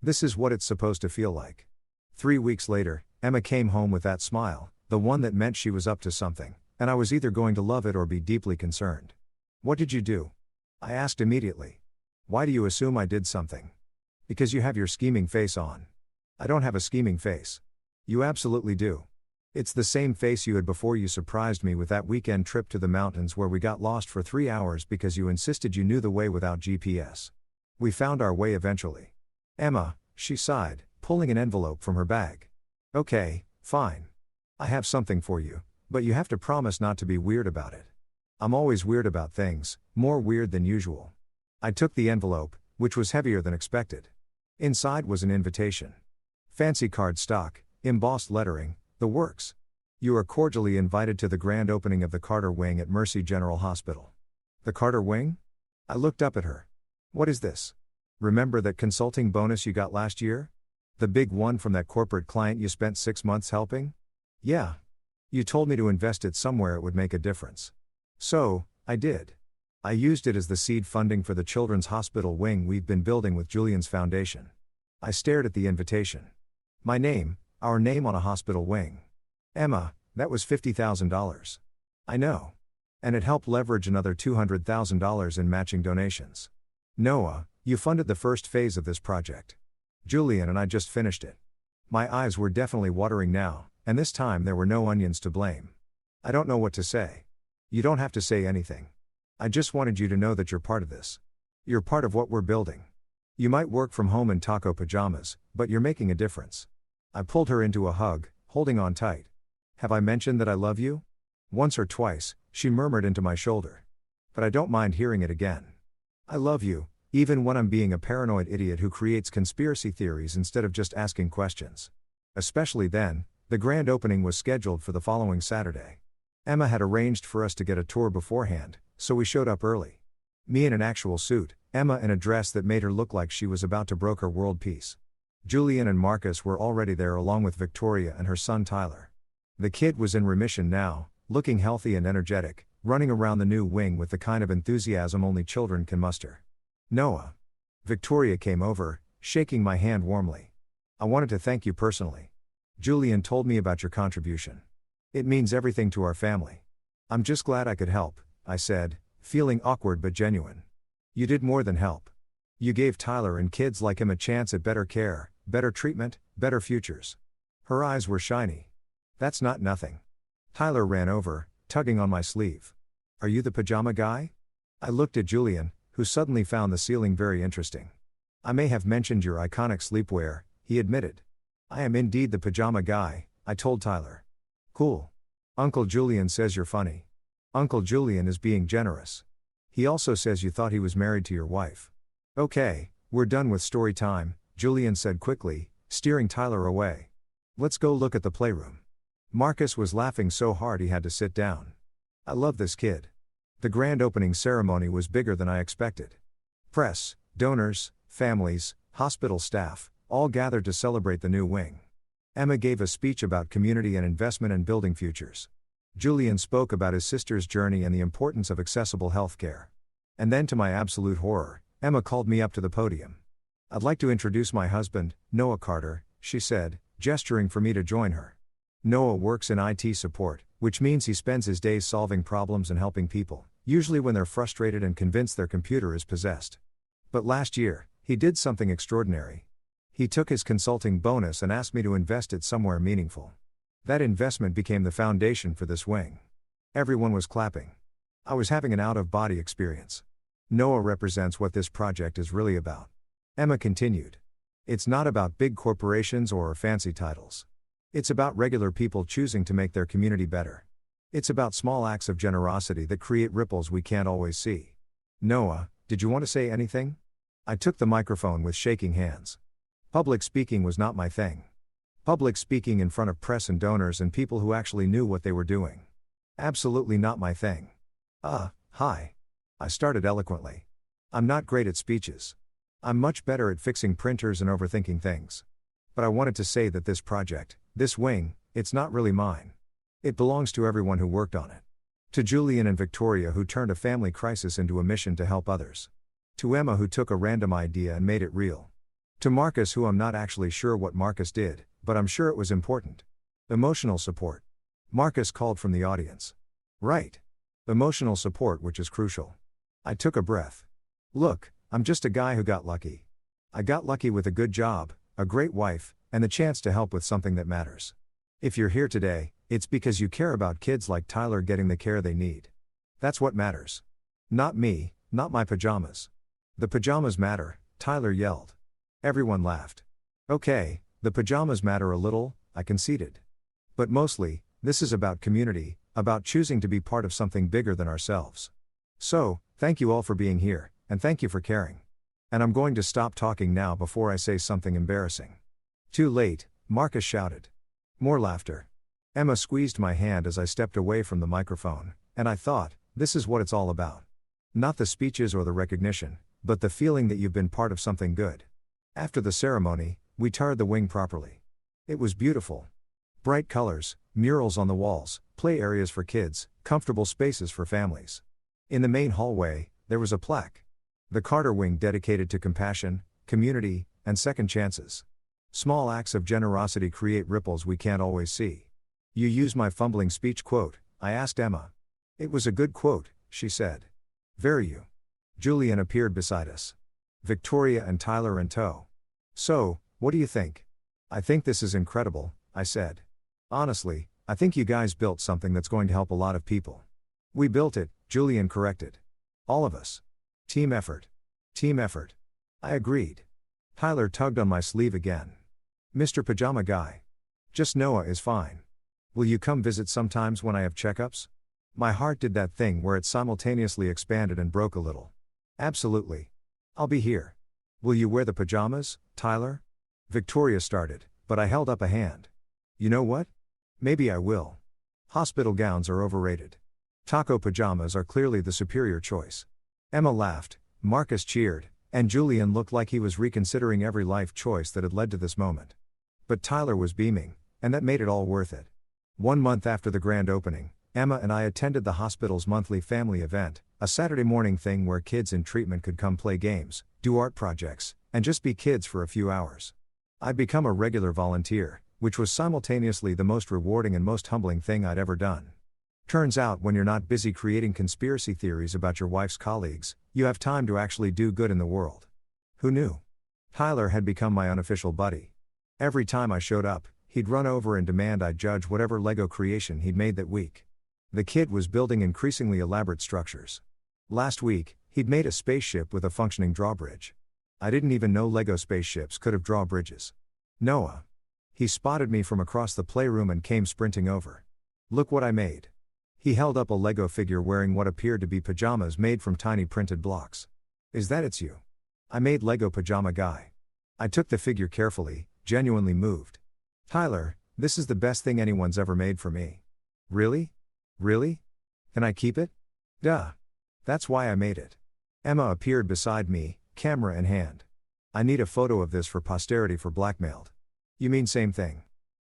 This is what it's supposed to feel like. 3 weeks later, Emma came home with that smile, the one that meant she was up to something, and I was either going to love it or be deeply concerned. "What did you do?" I asked immediately. "Why do you assume I did something?" "Because you have your scheming face on." "I don't have a scheming face." "You absolutely do. It's the same face you had before you surprised me with that weekend trip to the mountains where we got lost for 3 hours because you insisted you knew the way without GPS. We found our way eventually." "Emma," she sighed, pulling an envelope from her bag. "Okay, fine. I have something for you, but you have to promise not to be weird about it." "I'm always weird about things, more weird than usual." I took the envelope, which was heavier than expected. Inside was an invitation. Fancy card stock, embossed lettering, the works. "You are cordially invited to the grand opening of the Carter Wing at Mercy General Hospital." "The Carter Wing?" I looked up at her. "What is this? Remember that consulting bonus you got last year? The big one from that corporate client you spent 6 months helping?" "Yeah. You told me to invest it somewhere it would make a difference. So, I did. I used it as the seed funding for the children's hospital wing we've been building with Julian's foundation." I stared at the invitation. My name, our name on a hospital wing. "Emma, that was $50,000. "I know. And it helped leverage another $200,000 in matching donations. "Noah, you funded the first phase of this project. Julian and I just finished it." My eyes were definitely watering now, and this time there were no onions to blame. "I don't know what to say." "You don't have to say anything. I just wanted you to know that you're part of this. You're part of what we're building. You might work from home in taco pajamas, but you're making a difference." I pulled her into a hug, holding on tight. "Have I mentioned that I love you?" "Once or twice," she murmured into my shoulder. "But I don't mind hearing it again. I love you, even when I'm being a paranoid idiot who creates conspiracy theories instead of just asking questions. Especially then." The grand opening was scheduled for the following Saturday. Emma had arranged for us to get a tour beforehand, so we showed up early. Me in an actual suit, Emma in a dress that made her look like she was about to broker world peace. Julian and Marcus were already there along with Victoria and her son Tyler. The kid was in remission now, looking healthy and energetic, running around the new wing with the kind of enthusiasm only children can muster. "Noah." Victoria came over, shaking my hand warmly. "I wanted to thank you personally. Julian told me about your contribution. It means everything to our family." "I'm just glad I could help," I said, feeling awkward but genuine. You did more than help. You gave Tyler and kids like him a chance at better care, better treatment, better futures. Her eyes were shiny. That's not nothing. Tyler ran over, tugging on my sleeve. Are you the pajama guy? I looked at Julian, who suddenly found the ceiling very interesting. I may have mentioned your iconic sleepwear, he admitted. I am indeed the pajama guy, I told Tyler. Cool. Uncle Julian says you're funny. Uncle Julian is being generous. He also says you thought he was married to your wife. Okay, we're done with story time, Julian said quickly, steering Tyler away. Let's go look at the playroom. Marcus was laughing so hard he had to sit down. I love this kid. The grand opening ceremony was bigger than I expected. Press, donors, families, hospital staff, all gathered to celebrate the new wing. Emma gave a speech about community and investment and building futures. Julian spoke about his sister's journey and the importance of accessible healthcare. And then, to my absolute horror, Emma called me up to the podium. I'd like to introduce my husband, Noah Carter, she said, gesturing for me to join her. Noah works in IT support, which means he spends his days solving problems and helping people, usually when they're frustrated and convinced their computer is possessed. But last year, he did something extraordinary. He took his consulting bonus and asked me to invest it somewhere meaningful. That investment became the foundation for this wing. Everyone was clapping. I was having an out-of-body experience. Noah represents what this project is really about. Emma continued. It's not about big corporations or fancy titles. It's about regular people choosing to make their community better. It's about small acts of generosity that create ripples we can't always see. Noah, did you want to say anything? I took the microphone with shaking hands. Public speaking was not my thing. Public speaking in front of press and donors and people who actually knew what they were doing. Absolutely not my thing. Hi. I started eloquently. I'm not great at speeches. I'm much better at fixing printers and overthinking things. But I wanted to say that this project, this wing, it's not really mine. It belongs to everyone who worked on it. To Julian and Victoria, who turned a family crisis into a mission to help others. To Emma, who took a random idea and made it real. To Marcus, who I'm not actually sure what Marcus did, but I'm sure it was important. Emotional support. Marcus called from the audience. Right. Emotional support, which is crucial. I took a breath. Look, I'm just a guy who got lucky. I got lucky with a good job, a great wife, and the chance to help with something that matters. If you're here today, it's because you care about kids like Tyler getting the care they need. That's what matters. Not me, not my pajamas. The pajamas matter, Tyler yelled. Everyone laughed. Okay, the pajamas matter a little, I conceded. But mostly, this is about community, about choosing to be part of something bigger than ourselves. So, thank you all for being here, and thank you for caring. And I'm going to stop talking now before I say something embarrassing. Too late, Marcus shouted. More laughter. Emma squeezed my hand as I stepped away from the microphone, and I thought, this is what it's all about. Not the speeches or the recognition, but the feeling that you've been part of something good. After the ceremony, we tarred the wing properly. It was beautiful. Bright colors, murals on the walls, play areas for kids, comfortable spaces for families. In the main hallway, there was a plaque. The Carter Wing, dedicated to compassion, community, and second chances. Small acts of generosity create ripples we can't always see. You used my fumbling speech quote, I asked Emma. It was a good quote, she said. Very you. Julian appeared beside us. Victoria and Tyler in tow. So, what do you think? I think this is incredible, I said. Honestly, I think you guys built something that's going to help a lot of people. We built it, Julian corrected. All of us. Team effort. Team effort. I agreed. Tyler tugged on my sleeve again. Mr. Pajama Guy. Just Noah is fine. Will you come visit sometimes when I have checkups? My heart did that thing where it simultaneously expanded and broke a little. Absolutely. I'll be here. Will you wear the pajamas, Tyler? Victoria started, but I held up a hand. You know what? Maybe I will. Hospital gowns are overrated. Taco pajamas are clearly the superior choice. Emma laughed, Marcus cheered, and Julian looked like he was reconsidering every life choice that had led to this moment. But Tyler was beaming, and that made it all worth it. 1 month after the grand opening, Emma and I attended the hospital's monthly family event, a Saturday morning thing where kids in treatment could come play games, do art projects, and just be kids for a few hours. I'd become a regular volunteer, which was simultaneously the most rewarding and most humbling thing I'd ever done. Turns out when you're not busy creating conspiracy theories about your wife's colleagues, you have time to actually do good in the world. Who knew? Tyler had become my unofficial buddy. Every time I showed up, he'd run over and demand I judge whatever Lego creation he'd made that week. The kid was building increasingly elaborate structures. Last week, he'd made a spaceship with a functioning drawbridge. I didn't even know Lego spaceships could have drawbridges. Noah. He spotted me from across the playroom and came sprinting over. Look what I made. He held up a Lego figure wearing what appeared to be pajamas made from tiny printed blocks. Is that it's you? I made Lego pajama guy. I took the figure carefully, genuinely moved. Tyler, this is the best thing anyone's ever made for me. Really? Really? Can I keep it? Duh. That's why I made it. Emma appeared beside me, camera in hand. I need a photo of this for posterity for blackmailed. You mean same thing?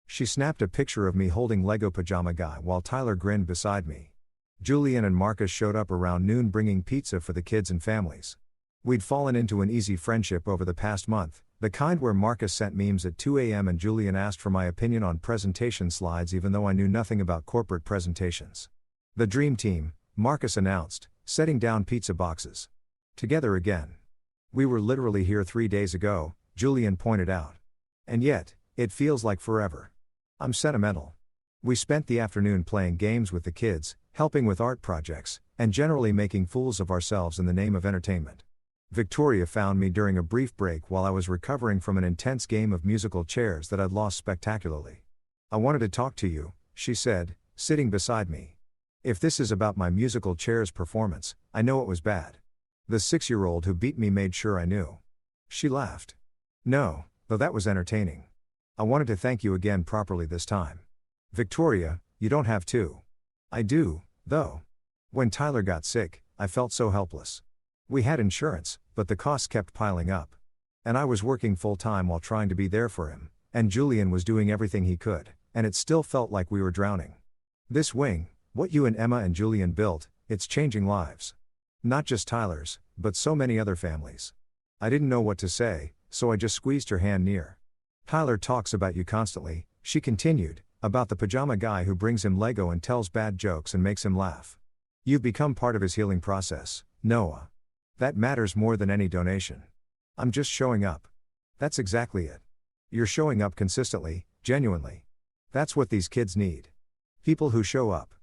She snapped a picture of me holding Lego pajama guy while Tyler grinned beside me. Julian and Marcus showed up around noon bringing pizza for the kids and families. We'd fallen into an easy friendship over the past month, the kind where Marcus sent memes at 2 a.m. and Julian asked for my opinion on presentation slides even though I knew nothing about corporate presentations. The dream team, Marcus announced, setting down pizza boxes. Together again. We were literally here 3 days ago, Julian pointed out. And yet, it feels like forever. I'm sentimental. We spent the afternoon playing games with the kids, helping with art projects, and generally making fools of ourselves in the name of entertainment. Victoria found me during a brief break while I was recovering from an intense game of musical chairs that I'd lost spectacularly. I wanted to talk to you, she said, sitting beside me. If this is about my musical chairs performance, I know it was bad. The 6-year-old who beat me made sure I knew. She laughed. No, though that was entertaining. I wanted to thank you again properly this time. Victoria, you don't have to. I do, though. When Tyler got sick, I felt so helpless. We had insurance, but the costs kept piling up. And I was working full-time while trying to be there for him, and Julian was doing everything he could, and it still felt like we were drowning. This wing, what you and Emma and Julian built, it's changing lives. Not just Tyler's, but so many other families. I didn't know what to say, so I just squeezed her hand near. Tyler talks about you constantly, she continued, about the pajama guy who brings him Lego and tells bad jokes and makes him laugh. You've become part of his healing process, Noah. That matters more than any donation. I'm just showing up. That's exactly it. You're showing up consistently, genuinely. That's what these kids need. People who show up.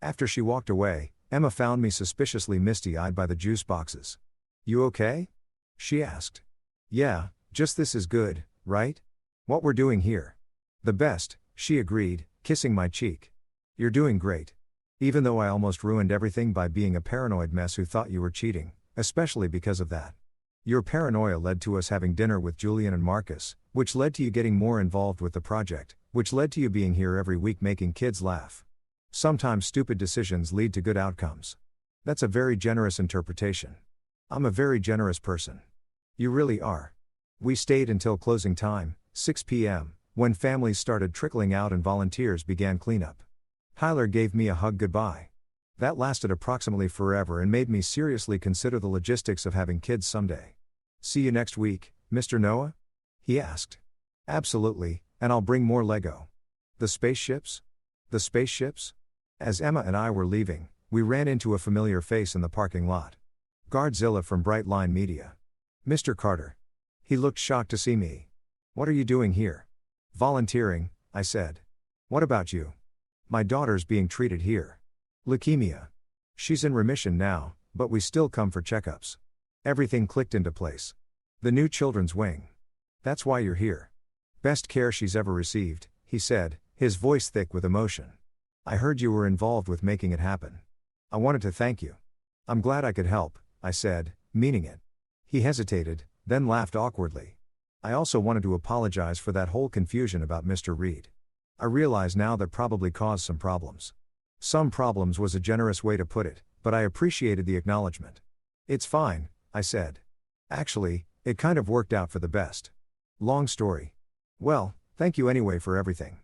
After she walked away, Emma found me suspiciously misty-eyed by the juice boxes. You okay? She asked. Yeah, just this is good, right? What we're doing here. The best, she agreed, kissing my cheek. You're doing great. Even though I almost ruined everything by being a paranoid mess who thought you were cheating, especially because of that. Your paranoia led to us having dinner with Julian and Marcus, which led to you getting more involved with the project, which led to you being here every week making kids laugh. Sometimes stupid decisions lead to good outcomes. That's a very generous interpretation. I'm a very generous person. You really are. We stayed until closing time, 6 p.m., when families started trickling out and volunteers began cleanup. Tyler gave me a hug goodbye. That lasted approximately forever and made me seriously consider the logistics of having kids someday. See you next week, Mr. Noah? He asked. Absolutely, and I'll bring more Lego. The spaceships? The spaceships? As Emma and I were leaving, we ran into a familiar face in the parking lot. Guardzilla from Brightline Media. Mr. Carter. He looked shocked to see me. What are you doing here? Volunteering, I said. What about you? My daughter's being treated here. Leukemia. She's in remission now, but we still come for checkups. Everything clicked into place. The new children's wing. That's why you're here. Best care she's ever received, he said, his voice thick with emotion. I heard you were involved with making it happen. I wanted to thank you. I'm glad I could help, I said, meaning it. He hesitated, then laughed awkwardly. I also wanted to apologize for that whole confusion about Mr. Reed. I realize now that probably caused some problems. Some problems was a generous way to put it, but I appreciated the acknowledgement. It's fine, I said. Actually, it kind of worked out for the best. Long story. Well, thank you anyway for everything.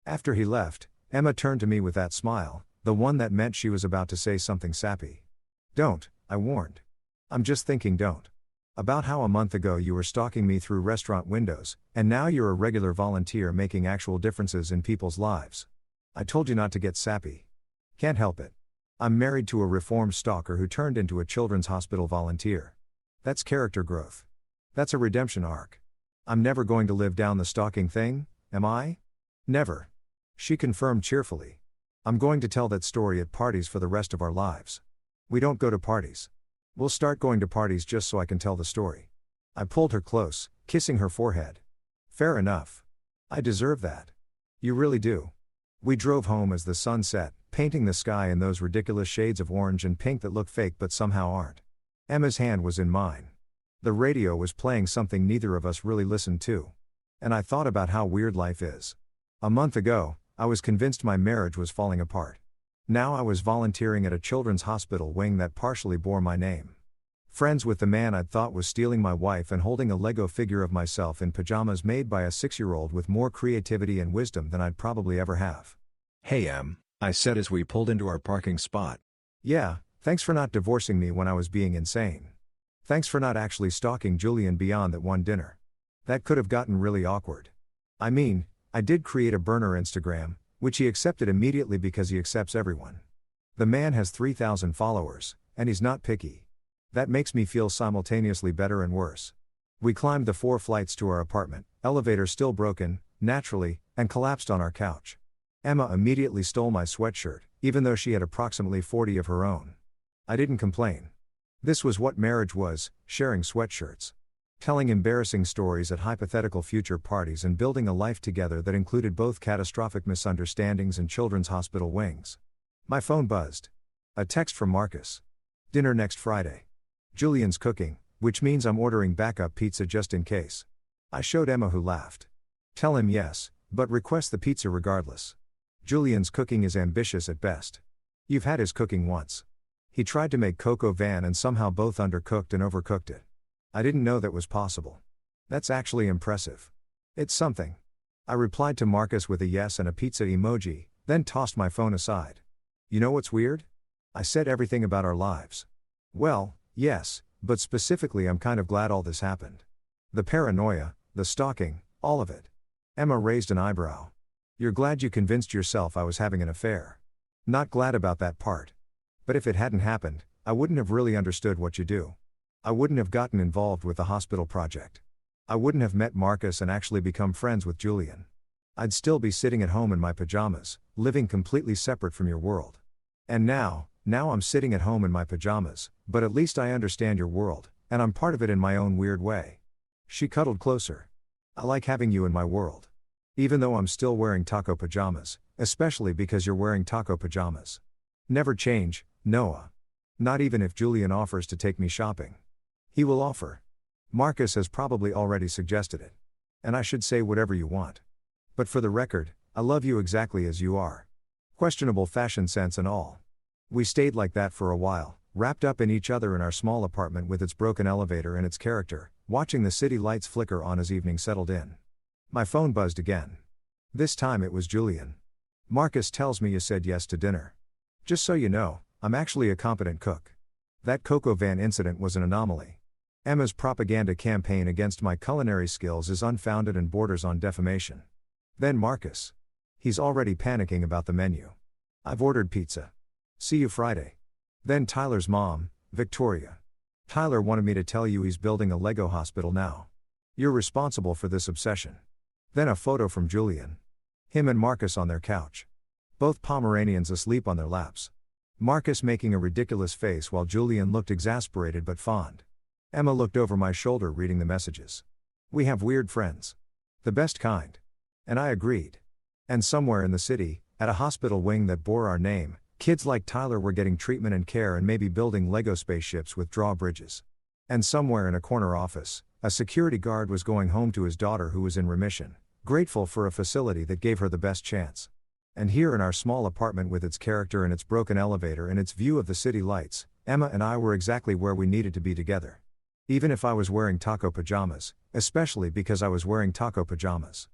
After he left, Emma turned to me with that smile, the one that meant she was about to say something sappy. Don't, I warned. I'm just thinking don't. About how a month ago you were stalking me through restaurant windows, and now you're a regular volunteer making actual differences in people's lives. I told you not to get sappy. Can't help it. I'm married to a reformed stalker who turned into a children's hospital volunteer. That's character growth. That's a redemption arc. I'm never going to live down the stalking thing, am I? Never. She confirmed cheerfully. I'm going to tell that story at parties for the rest of our lives. We don't go to parties. We'll start going to parties just so I can tell the story. I pulled her close, kissing her forehead. Fair enough. I deserve that. You really do. We drove home as the sun set, painting the sky in those ridiculous shades of orange and pink that look fake but somehow aren't. Emma's hand was in mine. The radio was playing something neither of us really listened to. And I thought about how weird life is. A month ago, I was convinced my marriage was falling apart. Now I was volunteering at a children's hospital wing that partially bore my name. Friends with the man I'd thought was stealing my wife and holding a Lego figure of myself in pajamas made by a 6-year-old with more creativity and wisdom than I'd probably ever have. "Hey Em," I said as we pulled into our parking spot. Yeah, thanks for not divorcing me when I was being insane. Thanks for not actually stalking Julian beyond that one dinner. That could have gotten really awkward. I mean, I did create a burner Instagram, which he accepted immediately because he accepts everyone. The man has 3,000 followers, and he's not picky. That makes me feel simultaneously better and worse. We climbed the 4 flights to our apartment, elevator still broken, naturally, and collapsed on our couch. Emma immediately stole my sweatshirt, even though she had approximately 40 of her own. I didn't complain. This was what marriage was, sharing sweatshirts. Telling embarrassing stories at hypothetical future parties and building a life together that included both catastrophic misunderstandings and children's hospital wings. My phone buzzed. A text from Marcus. Dinner next Friday. Julian's cooking, which means I'm ordering backup pizza just in case. I showed Emma, who laughed. Tell him yes, but request the pizza regardless. Julian's cooking is ambitious at best. You've had his cooking once. He tried to make coq au vin and somehow both undercooked and overcooked it. I didn't know that was possible. That's actually impressive. It's something. I replied to Marcus with a yes and a pizza emoji, then tossed my phone aside. You know what's weird? I said everything about our lives. Well, yes, but specifically I'm kind of glad all this happened. The paranoia, the stalking, all of it. Emma raised an eyebrow. You're glad you convinced yourself I was having an affair. Not glad about that part. But if it hadn't happened, I wouldn't have really understood what you do. I wouldn't have gotten involved with the hospital project. I wouldn't have met Marcus and actually become friends with Julian. I'd still be sitting at home in my pajamas, living completely separate from your world. And now I'm sitting at home in my pajamas, but at least I understand your world, and I'm part of it in my own weird way. She cuddled closer. I like having you in my world. Even though I'm still wearing taco pajamas, especially because you're wearing taco pajamas. Never change, Noah. Not even if Julian offers to take me shopping. He will offer. Marcus has probably already suggested it. And I should say whatever you want. But for the record, I love you exactly as you are. Questionable fashion sense and all. We stayed like that for a while, wrapped up in each other in our small apartment with its broken elevator and its character, watching the city lights flicker on as evening settled in. My phone buzzed again. This time it was Julian. Marcus tells me you said yes to dinner. Just so you know, I'm actually a competent cook. That coq au vin incident was an anomaly. Emma's propaganda campaign against my culinary skills is unfounded and borders on defamation. Then Marcus. He's already panicking about the menu. I've ordered pizza. See you Friday. Then Tyler's mom, Victoria. Tyler wanted me to tell you he's building a Lego hospital now. You're responsible for this obsession. Then a photo from Julian. Him and Marcus on their couch. Both Pomeranians asleep on their laps. Marcus making a ridiculous face while Julian looked exasperated but fond. Emma looked over my shoulder reading the messages. We have weird friends. The best kind. And I agreed. And somewhere in the city, at a hospital wing that bore our name, kids like Tyler were getting treatment and care and maybe building Lego spaceships with drawbridges. And somewhere in a corner office, a security guard was going home to his daughter who was in remission, grateful for a facility that gave her the best chance. And here in our small apartment with its character and its broken elevator and its view of the city lights, Emma and I were exactly where we needed to be together. Even if I was wearing taco pajamas, especially because I was wearing taco pajamas.